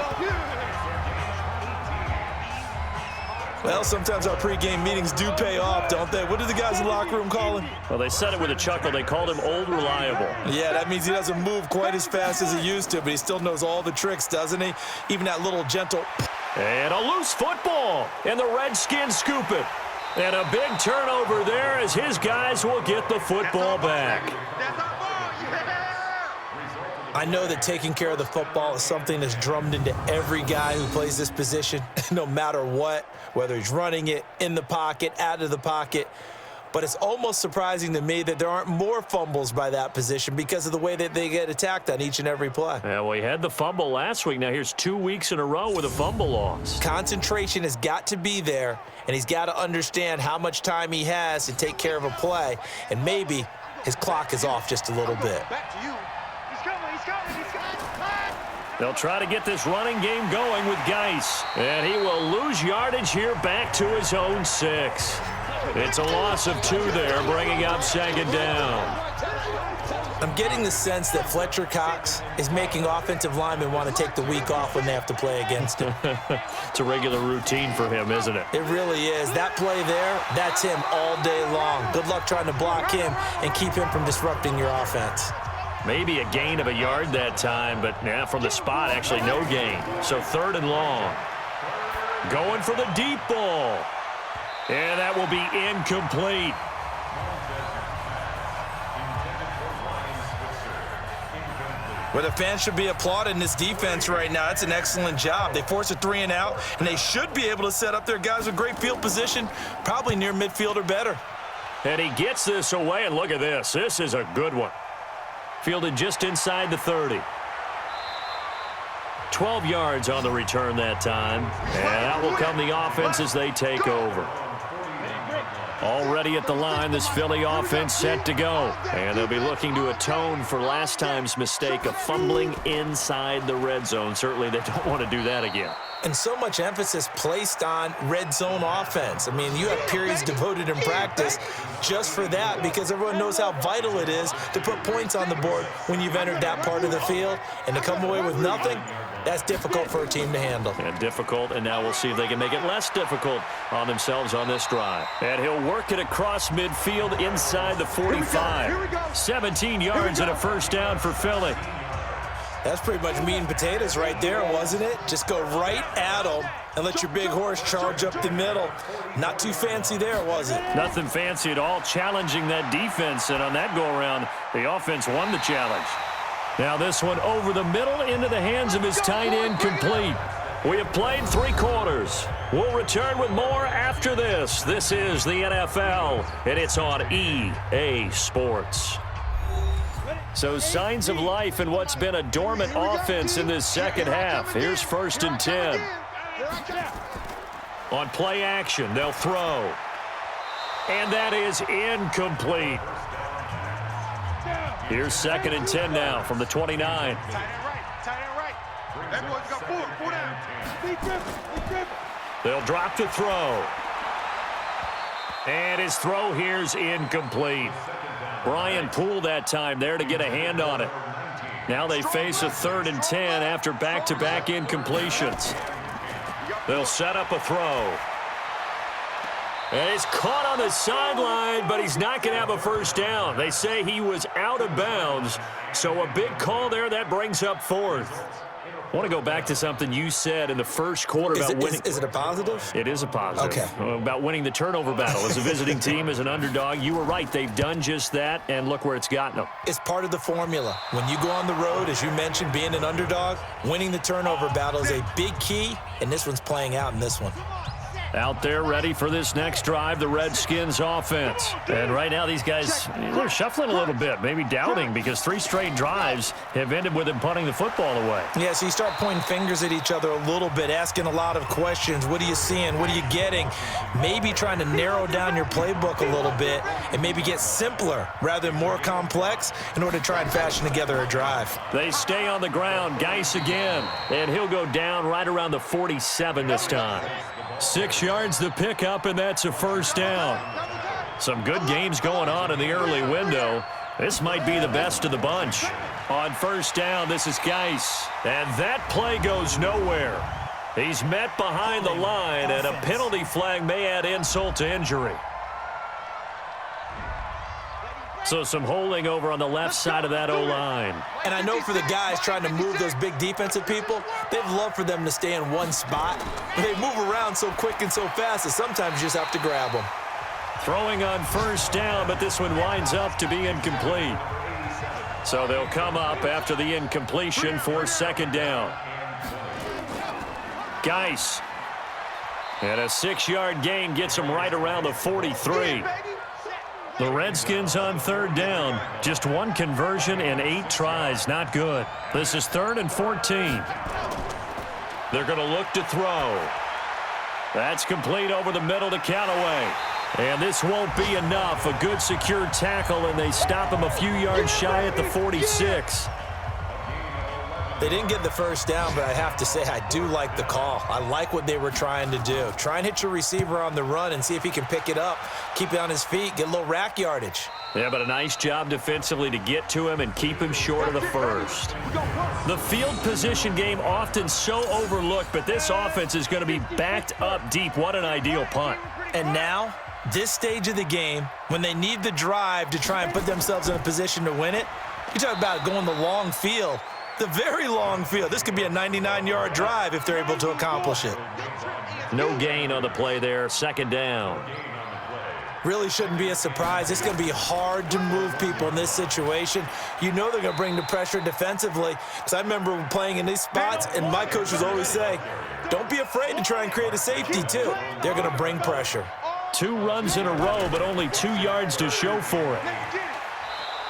Well, sometimes our pregame meetings do pay off, don't they? What do the guys in the locker room call him? Well, they said it with a chuckle. They called him Old Reliable. Yeah, that means he doesn't move quite as fast as he used to, but he still knows all the tricks, doesn't he? Even that little gentle... And a loose football, and the Redskins scoop it. And a big turnover there as his guys will get the football back. I know that taking care of the football is something that's drummed into every guy who plays this position, no matter what, whether he's running it, in the pocket, out of the pocket. But it's almost surprising to me that there aren't more fumbles by that position because of the way that they get attacked on each and every play. Yeah, well, he had the fumble last week. Now here's 2 weeks in a row with a fumble loss. Concentration has got to be there, and he's got to understand how much time he has to take care of a play, and maybe his clock is off just a little bit. Back to you. They'll try to get this running game going with Geis. And he will lose yardage here back to his own 6. It's a loss of 2 there, bringing up 2nd down. I'm getting the sense that Fletcher Cox is making offensive linemen want to take the week off when they have to play against him. It's a regular routine for him, isn't it? It really is. That play there, that's him all day long. Good luck trying to block him and keep him from disrupting your offense. Maybe a gain of a yard that time, but yeah, from the spot, actually no gain. So 3rd and long. Going for the deep ball. And that will be incomplete. Well, the fans should be applauding this defense right now. It's an excellent job. They force a 3 and out, and they should be able to set up their guys with great field position, probably near midfield or better. And he gets this away, and look at this. This is a good one. Fielded just inside the 30. 12 yards on the return that time. And out will come the offense as they take over. Already at the line, this Philly offense set to go. And they'll be looking to atone for last time's mistake of fumbling inside the red zone. Certainly they don't want to do that again. And so much emphasis placed on red zone offense. I mean, you have periods devoted in practice just for that because everyone knows how vital it is to put points on the board when you've entered that part of the field. And to come away with nothing, that's difficult for a team to handle. And difficult, and now we'll see if they can make it less difficult on themselves on this drive. And he'll work it across midfield inside the 45. 17 yards and a 1st down for Philly. That's pretty much meat and potatoes right there, wasn't it? Just go right at them and let your big horse charge up the middle. Not too fancy there, was it? Nothing fancy at all, challenging that defense. And on that go-around, the offense won the challenge. Now this one over the middle into the hands of his tight end, complete. We have played 3 quarters. We'll return with more after this. This is the NFL, and it's on EA Sports. So signs of life in what's been a dormant offense in this second half. Here's 1st and 10. On play action, they'll throw. And that is incomplete. Here's 2nd and 10 now from the 29. Tight end right. That boy's got 4 down. They'll drop to throw. And his throw here's incomplete. Brian Poole that time there to get a hand on it. Now they face a 3rd and 10 after back-to-back incompletions. They'll set up a throw. And he's caught on the sideline, but he's not going to have a 1st down. They say he was out of bounds, so a big call there that brings up 4th. I want to go back to something you said in the first quarter about winning. Is it a positive? It is a positive. Okay. About winning the turnover battle. As a visiting team, as an underdog, you were right. They've done just that, and look where it's gotten them. It's part of the formula. When you go on the road, as you mentioned, being an underdog, winning the turnover battle is a big key, and this one's playing out in this one. Out there ready for this next drive, the Redskins offense. And right now these guys, they're shuffling a little bit, maybe doubting, because 3 straight drives have ended with them punting the football away. Yeah, so you start pointing fingers at each other a little bit, asking a lot of questions. What are you seeing? What are you getting? Maybe trying to narrow down your playbook a little bit and maybe get simpler rather than more complex in order to try and fashion together a drive. They stay on the ground. Geis again. And he'll go down right around the 47 this time. 6 yards the pickup, and that's a first down. Some good games going on in the early window. This might be the best of the bunch. On first down, this is Geis. And that play goes nowhere. He's met behind the line, and a penalty flag may add insult to injury. So some holding over on the left side of that O-line. And I know for the guys trying to move those big defensive people, they'd love for them to stay in one spot. But they move around so quick and so fast that sometimes you just have to grab them. Throwing on first down, but this one winds up to be incomplete. So they'll come up after the incompletion for second down. Geis. And a 6-yard gain gets him right around the 43. The Redskins on third down. Just 1 conversion and 8 tries. Not good. This is 3rd and 14. They're going to look to throw. That's complete over the middle to Callaway. And this won't be enough. A good secure tackle, and they stop him a few yards shy at the 46. They didn't get the first down, but I have to say I do like the call. I like what they were trying to do. Try and hit your receiver on the run and see if he can pick it up, keep it on his feet, get a little rack yardage. Yeah, but a nice job defensively to get to him and keep him short of the first. The field position game often so overlooked, but this offense is going to be backed up deep. What an ideal punt. And now, this stage of the game, when they need the drive to try and put themselves in a position to win it, you talk about going the long field. The very long field. This could be a 99-yard drive if they're able to accomplish it. No gain on the play there. Second down. Really shouldn't be a surprise. It's going to be hard to move people in this situation. You know they're going to bring the pressure defensively. Because I remember playing in these spots, and my coaches always say, don't be afraid to try and create a safety, too. They're going to bring pressure. 2 runs in a row, but only 2 yards to show for it.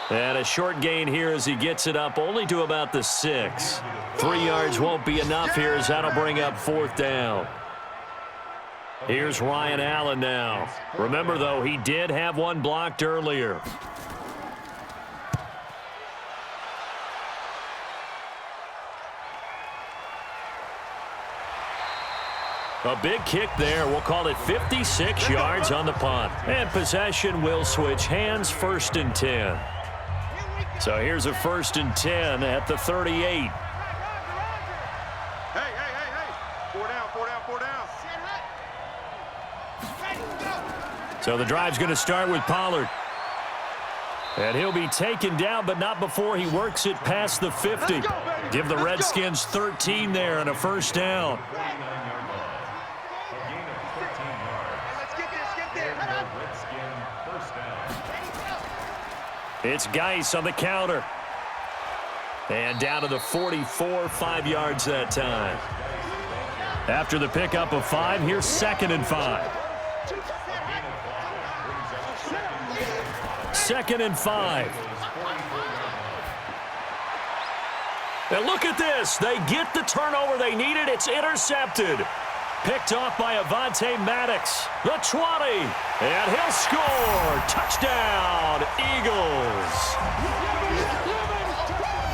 And a short gain here as he gets it up only to about the 6. 3 yards won't be enough here as that'll bring up 4th down. Here's Ryan Allen now. Remember, though, he did have 1 blocked earlier. A big kick there. We'll call it 56 yards on the punt. And possession will switch hands, 1st and 10. So here's a 1st and 10 at the 38. Hey. 4 down. So the drive's going to start with Pollard. And he'll be taken down, but not before he works it past the 50. Give the Redskins 13 there and a 1st down. It's Geis on the counter. And down to the 44, 5 yards that time. After the pickup of 5, here's 2nd and 5. 2nd and 5. And look at this. They get the turnover they needed. It's intercepted. Picked off by Avonte Maddox. The 20. And he'll score. Touchdown, Eagles.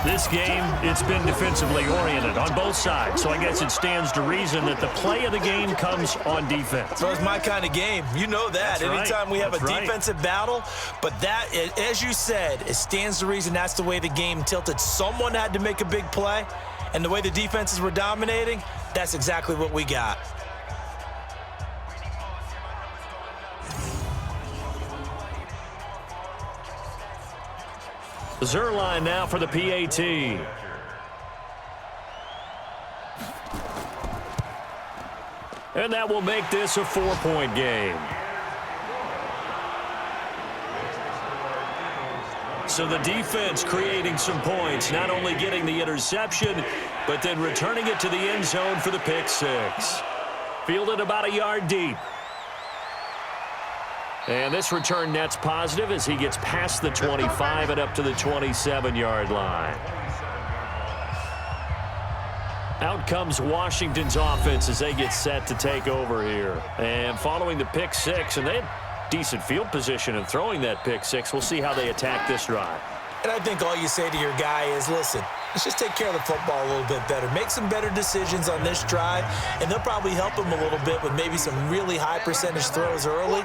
This game, it's been defensively oriented on both sides. So I guess it stands to reason that the play of the game comes on defense. So it's my kind of game. You know that. That's Anytime right. we have That's a right. defensive battle. But that, as you said, it stands to reason that's the way the game tilted. Someone had to make a big play. And the way the defenses were dominating, that's exactly what we got. Zerline now for the PAT. And that will make this a 4-point game. So the defense creating some points, not only getting the interception, but then returning it to the end zone for the pick six. Fielded about a yard deep. And this return net's positive as he gets past the 25 and up to the 27-yard line. Out comes Washington's offense as they get set to take over here. And following the pick six, and they had decent field position in throwing that pick six. We'll see how they attack this drive. And I think all you say to your guy is, listen, let's just take care of the football a little bit better. Make some better decisions on this drive, and they'll probably help him a little bit with maybe some really high percentage throws early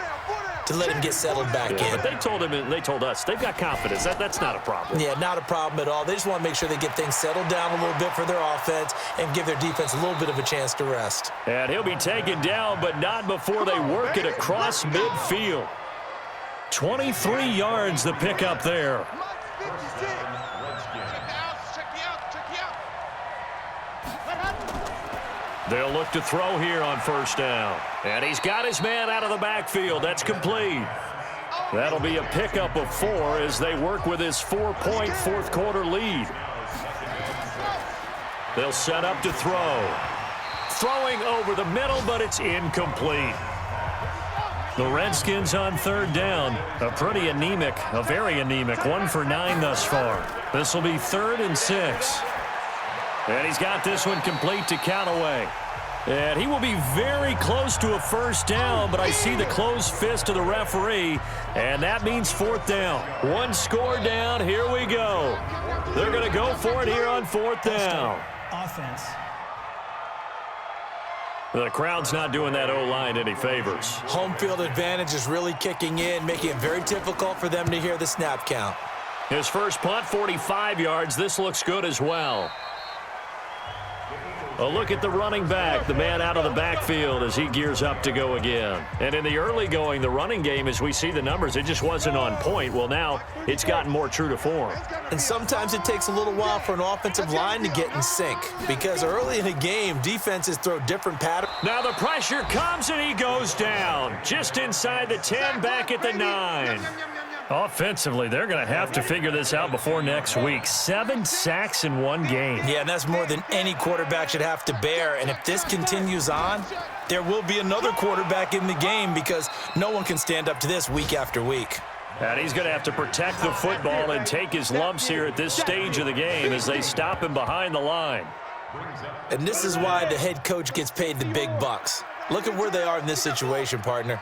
to let him get settled back in. But they told him, and they told us, they've got confidence. That's not a problem. Yeah, not a problem at all. They just want to make sure they get things settled down a little bit for their offense and give their defense a little bit of a chance to rest. And he'll be taken down, but not before they work it across midfield. 23 yards the pickup there. They'll look to throw here on first down. And he's got his man out of the backfield. That's complete. That'll be a pickup of 4 as they work with his 4-point fourth-quarter lead. They'll set up to throw. Throwing over the middle, but it's incomplete. The Redskins on third down. A very anemic 1 for 9 thus far. This will be 3rd and 6. And he's got this one complete to Callaway. And he will be very close to a first down, but I see the closed fist of the referee, and that means 4th down. 1 score down. Here we go. They're going to go for it here on 4th down. Offense. The crowd's not doing that O-line any favors. Home field advantage is really kicking in, making it very difficult for them to hear the snap count. His first punt, 45 yards. This looks good as well. A look at the running back, the man out of the backfield as he gears up to go again. And in the early going, the running game, as we see the numbers, it just wasn't on point. Well, now it's gotten more true to form. And sometimes it takes a little while for an offensive line to get in sync because early in the game, defenses throw different patterns. Now the pressure comes and he goes down. Just inside the 10, back at the 9. Offensively, they're going to have to figure this out before next week. 7 sacks in 1 game. Yeah, and that's more than any quarterback should have to bear. And if this continues on, there will be another quarterback in the game because no one can stand up to this week after week. And he's going to have to protect the football and take his lumps here at this stage of the game as they stop him behind the line. And this is why the head coach gets paid the big bucks. Look at where they are in this situation, partner.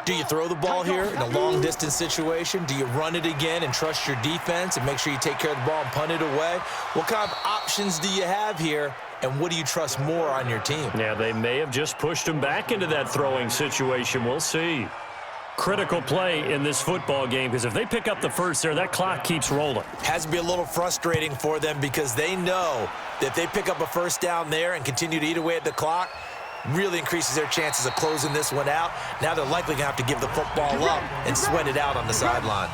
Do you throw the ball here in a long-distance situation? Do you run it again and trust your defense and make sure you take care of the ball and punt it away? What kind of options do you have here, and what do you trust more on your team? Yeah, they may have just pushed him back into that throwing situation. We'll see. Critical play in this football game because if they pick up the first there, that clock keeps rolling. Has to be a little frustrating for them because they know that if they pick up a first down there and continue to eat away at the clock, really increases their chances of closing this one out. Now they're likely going to have to give the football up and sweat it out on the sideline.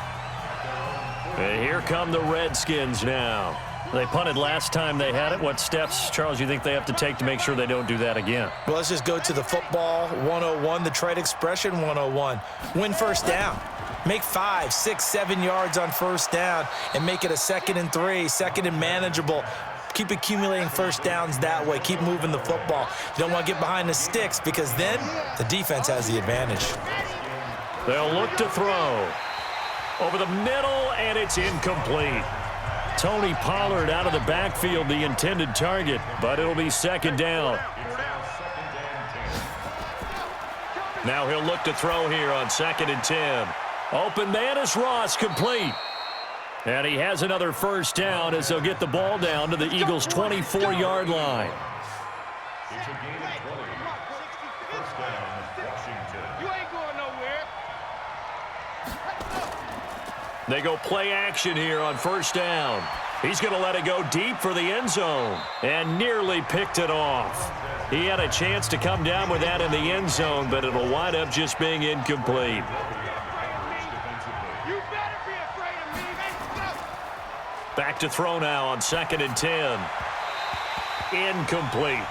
And here come the Redskins now. They punted last time they had it. What steps, Charles, you think they have to take to make sure they don't do that again? Well, let's just go to the football 101, the trade expression 101. Win first down. Make 5, 6, 7 yards on first down and make it a 2nd and 3, 2nd and manageable. Keep accumulating first downs that way. Keep moving the football. You don't want to get behind the sticks because then the defense has the advantage. They'll look to throw. Over the middle, and it's incomplete. Tony Pollard out of the backfield, the intended target, but it'll be 2nd down. Now he'll look to throw here on 2nd and 10. Open man is Ross, complete. And he has another first down as they'll get the ball down to the Eagles' 24-yard line. It's a gain of 20. First down, Washington. You ain't going nowhere. They go play action here on first down. He's going to let it go deep for the end zone and nearly picked it off. He had a chance to come down with that in the end zone, but it'll wind up just being incomplete. Back to throw now on 2nd and 10. Incomplete.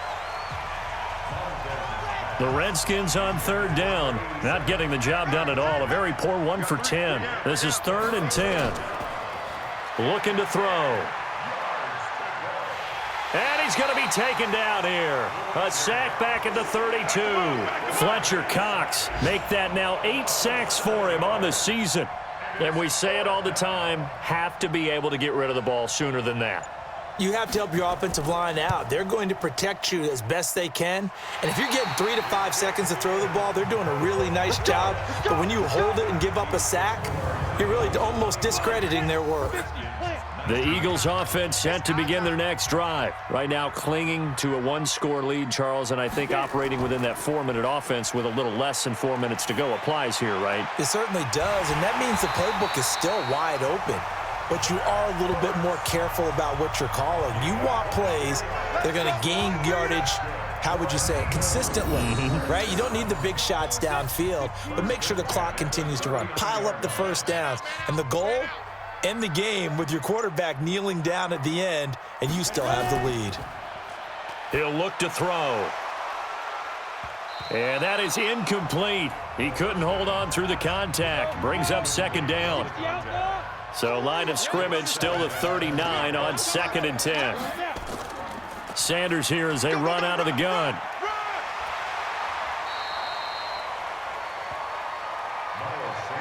The Redskins on third down, not getting the job done at all. A very poor 1 for 10. This is 3rd and 10. Looking to throw. And he's going to be taken down here. A sack back at the 32. Fletcher Cox make that now 8 sacks for him on the season. And we say it all the time, have to be able to get rid of the ball sooner than that. You have to help your offensive line out. They're going to protect you as best they can. And if you're getting 3 to 5 seconds to throw the ball, they're doing a really nice job. But when you hold it and give up a sack, you're really almost discrediting their work. The Eagles offense set to begin their next drive. Right now clinging to a 1-score lead, Charles, and I think operating within that 4-minute offense with a little less than 4 minutes to go applies here, right? It certainly does, and that means the playbook is still wide open. But you are a little bit more careful about what you're calling. You want plays that are going to gain yardage, how would you say it, consistently, right? You don't need the big shots downfield, but make sure the clock continues to run. Pile up the first downs. And the goal, end the game with your quarterback kneeling down at the end, and you still have the lead. He'll look to throw. And that is incomplete. He couldn't hold on through the contact. Brings up 2nd down. So line of scrimmage still the 39 on 2nd and 10. Sanders here as they run out of the gun.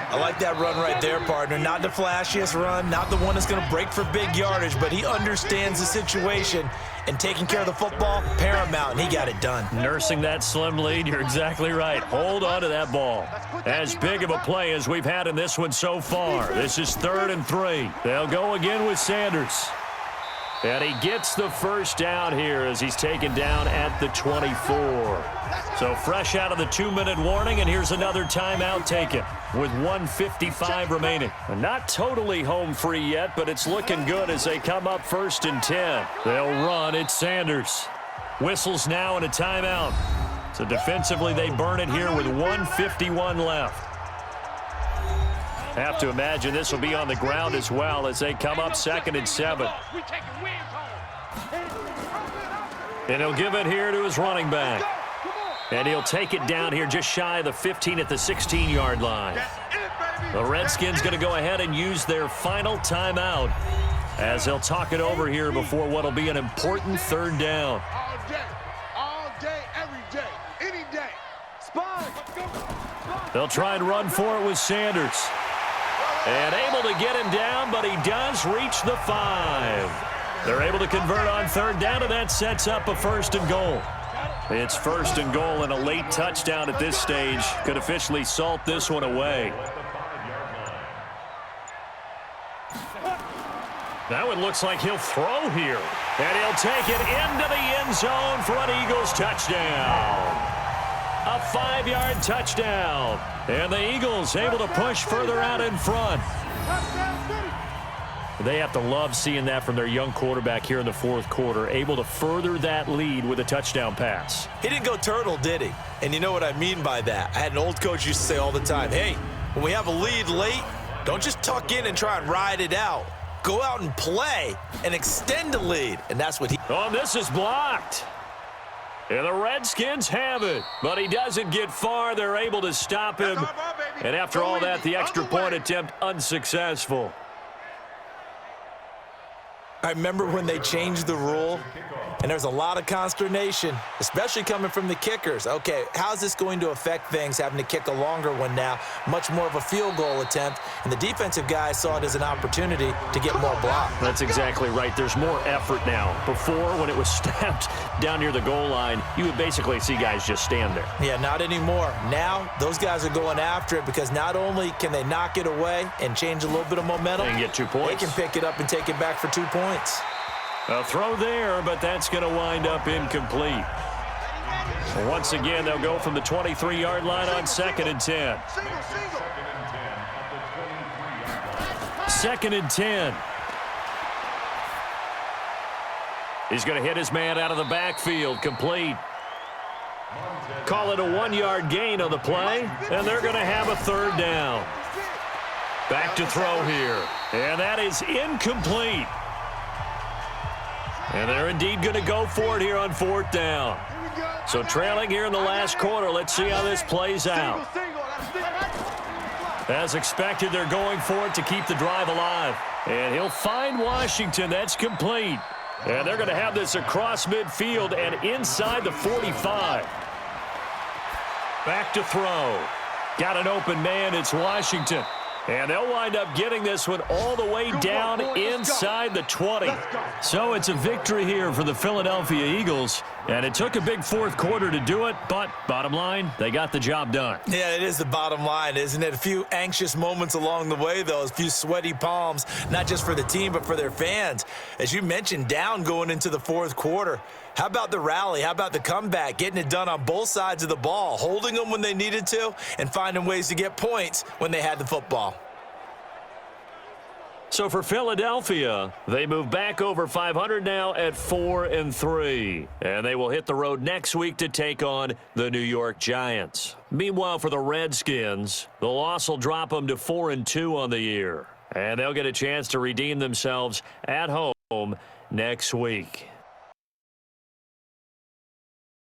I like that run right there, partner. Not the flashiest run, not the one that's going to break for big yardage, but he understands the situation, and taking care of the football, paramount, and he got it done. Nursing that slim lead, you're exactly right. Hold on to that ball. As big of a play as we've had in this one so far. This is 3rd and 3. They'll go again with Sanders. And he gets the first down here as he's taken down at the 24. So fresh out of the 2-minute warning, and here's another timeout taken with 1:55 remaining. Not totally home free yet, but it's looking good as they come up 1st and 10. They'll run. It's Sanders. Whistles now and a timeout. So defensively they burn it here with 1:51 left. Have to imagine this will be on the ground as well as they come up 2nd and 7. And he'll give it here to his running back. And he'll take it down here just shy of the 15 at the 16-yard line. The Redskins going to go ahead and use their final timeout as they'll talk it over here before what will be an important 3rd down. All day, every day, any day. Spy. They'll try and run for it with Sanders. And able to get him down, but he does reach the 5. They're able to convert on 3rd down, and that sets up a 1st and goal. It's 1st and goal, and a late touchdown at this stage could officially salt this one away. Now it looks like he'll throw here. And he'll take it into the end zone for an Eagles touchdown. A 5-yard touchdown. And the Eagles able to push further out in front. They have to love seeing that from their young quarterback here in the 4th quarter, able to further that lead with a touchdown pass. He didn't go turtle, did he? And you know what I mean by that. I had an old coach used to say all the time, hey, when we have a lead late, don't just tuck in and try and ride it out. Go out and play and extend the lead. And that's what he... Oh, this is blocked. And the Redskins have it. But he doesn't get far. They're able to stop him. And after all that, the extra point attempt unsuccessful. I remember when they changed the rule, and there was a lot of consternation, especially coming from the kickers. Okay, how's this going to affect things, having to kick a longer one now, much more of a field goal attempt, and the defensive guys saw it as an opportunity to get more block. That's exactly right. There's more effort now. Before, when it was snapped down near the goal line, you would basically see guys just stand there. Yeah, not anymore. Now, those guys are going after it because not only can they knock it away and change a little bit of momentum, and get 2 points. They can pick it up and take it back for 2 points. A throw there, but that's going to wind up incomplete. Once again, they'll go from the 23-yard line on 2nd and 10. 2nd and 10. He's going to hit his man out of the backfield, complete. Call it a 1-yard gain on the play, and they're going to have a 3rd down. Back to throw here, and that is incomplete. And they're indeed going to go for it here on 4th down. So trailing here in the last quarter. Let's see how this plays out. As expected, they're going for it to keep the drive alive. And he'll find Washington. That's complete. And they're going to have this across midfield and inside the 45. Back to throw. Got an open man. It's Washington. And they'll wind up getting this one all the way down inside the 20. So it's a victory here for the Philadelphia Eagles. And it took a big fourth quarter to do it, but bottom line, they got the job done. Yeah, it is the bottom line, isn't it? A few anxious moments along the way, though. A few sweaty palms, not just for the team, but for their fans. As you mentioned, down going into the fourth quarter. How about the rally? How about the comeback? Getting it done on both sides of the ball, holding them when they needed to, and finding ways to get points when they had the football. So for Philadelphia, they move back over 500 now at 4-3. And they will hit the road next week to take on the New York Giants. Meanwhile, for the Redskins, the loss will drop them to 4-2 on the year. And they'll get a chance to redeem themselves at home next week.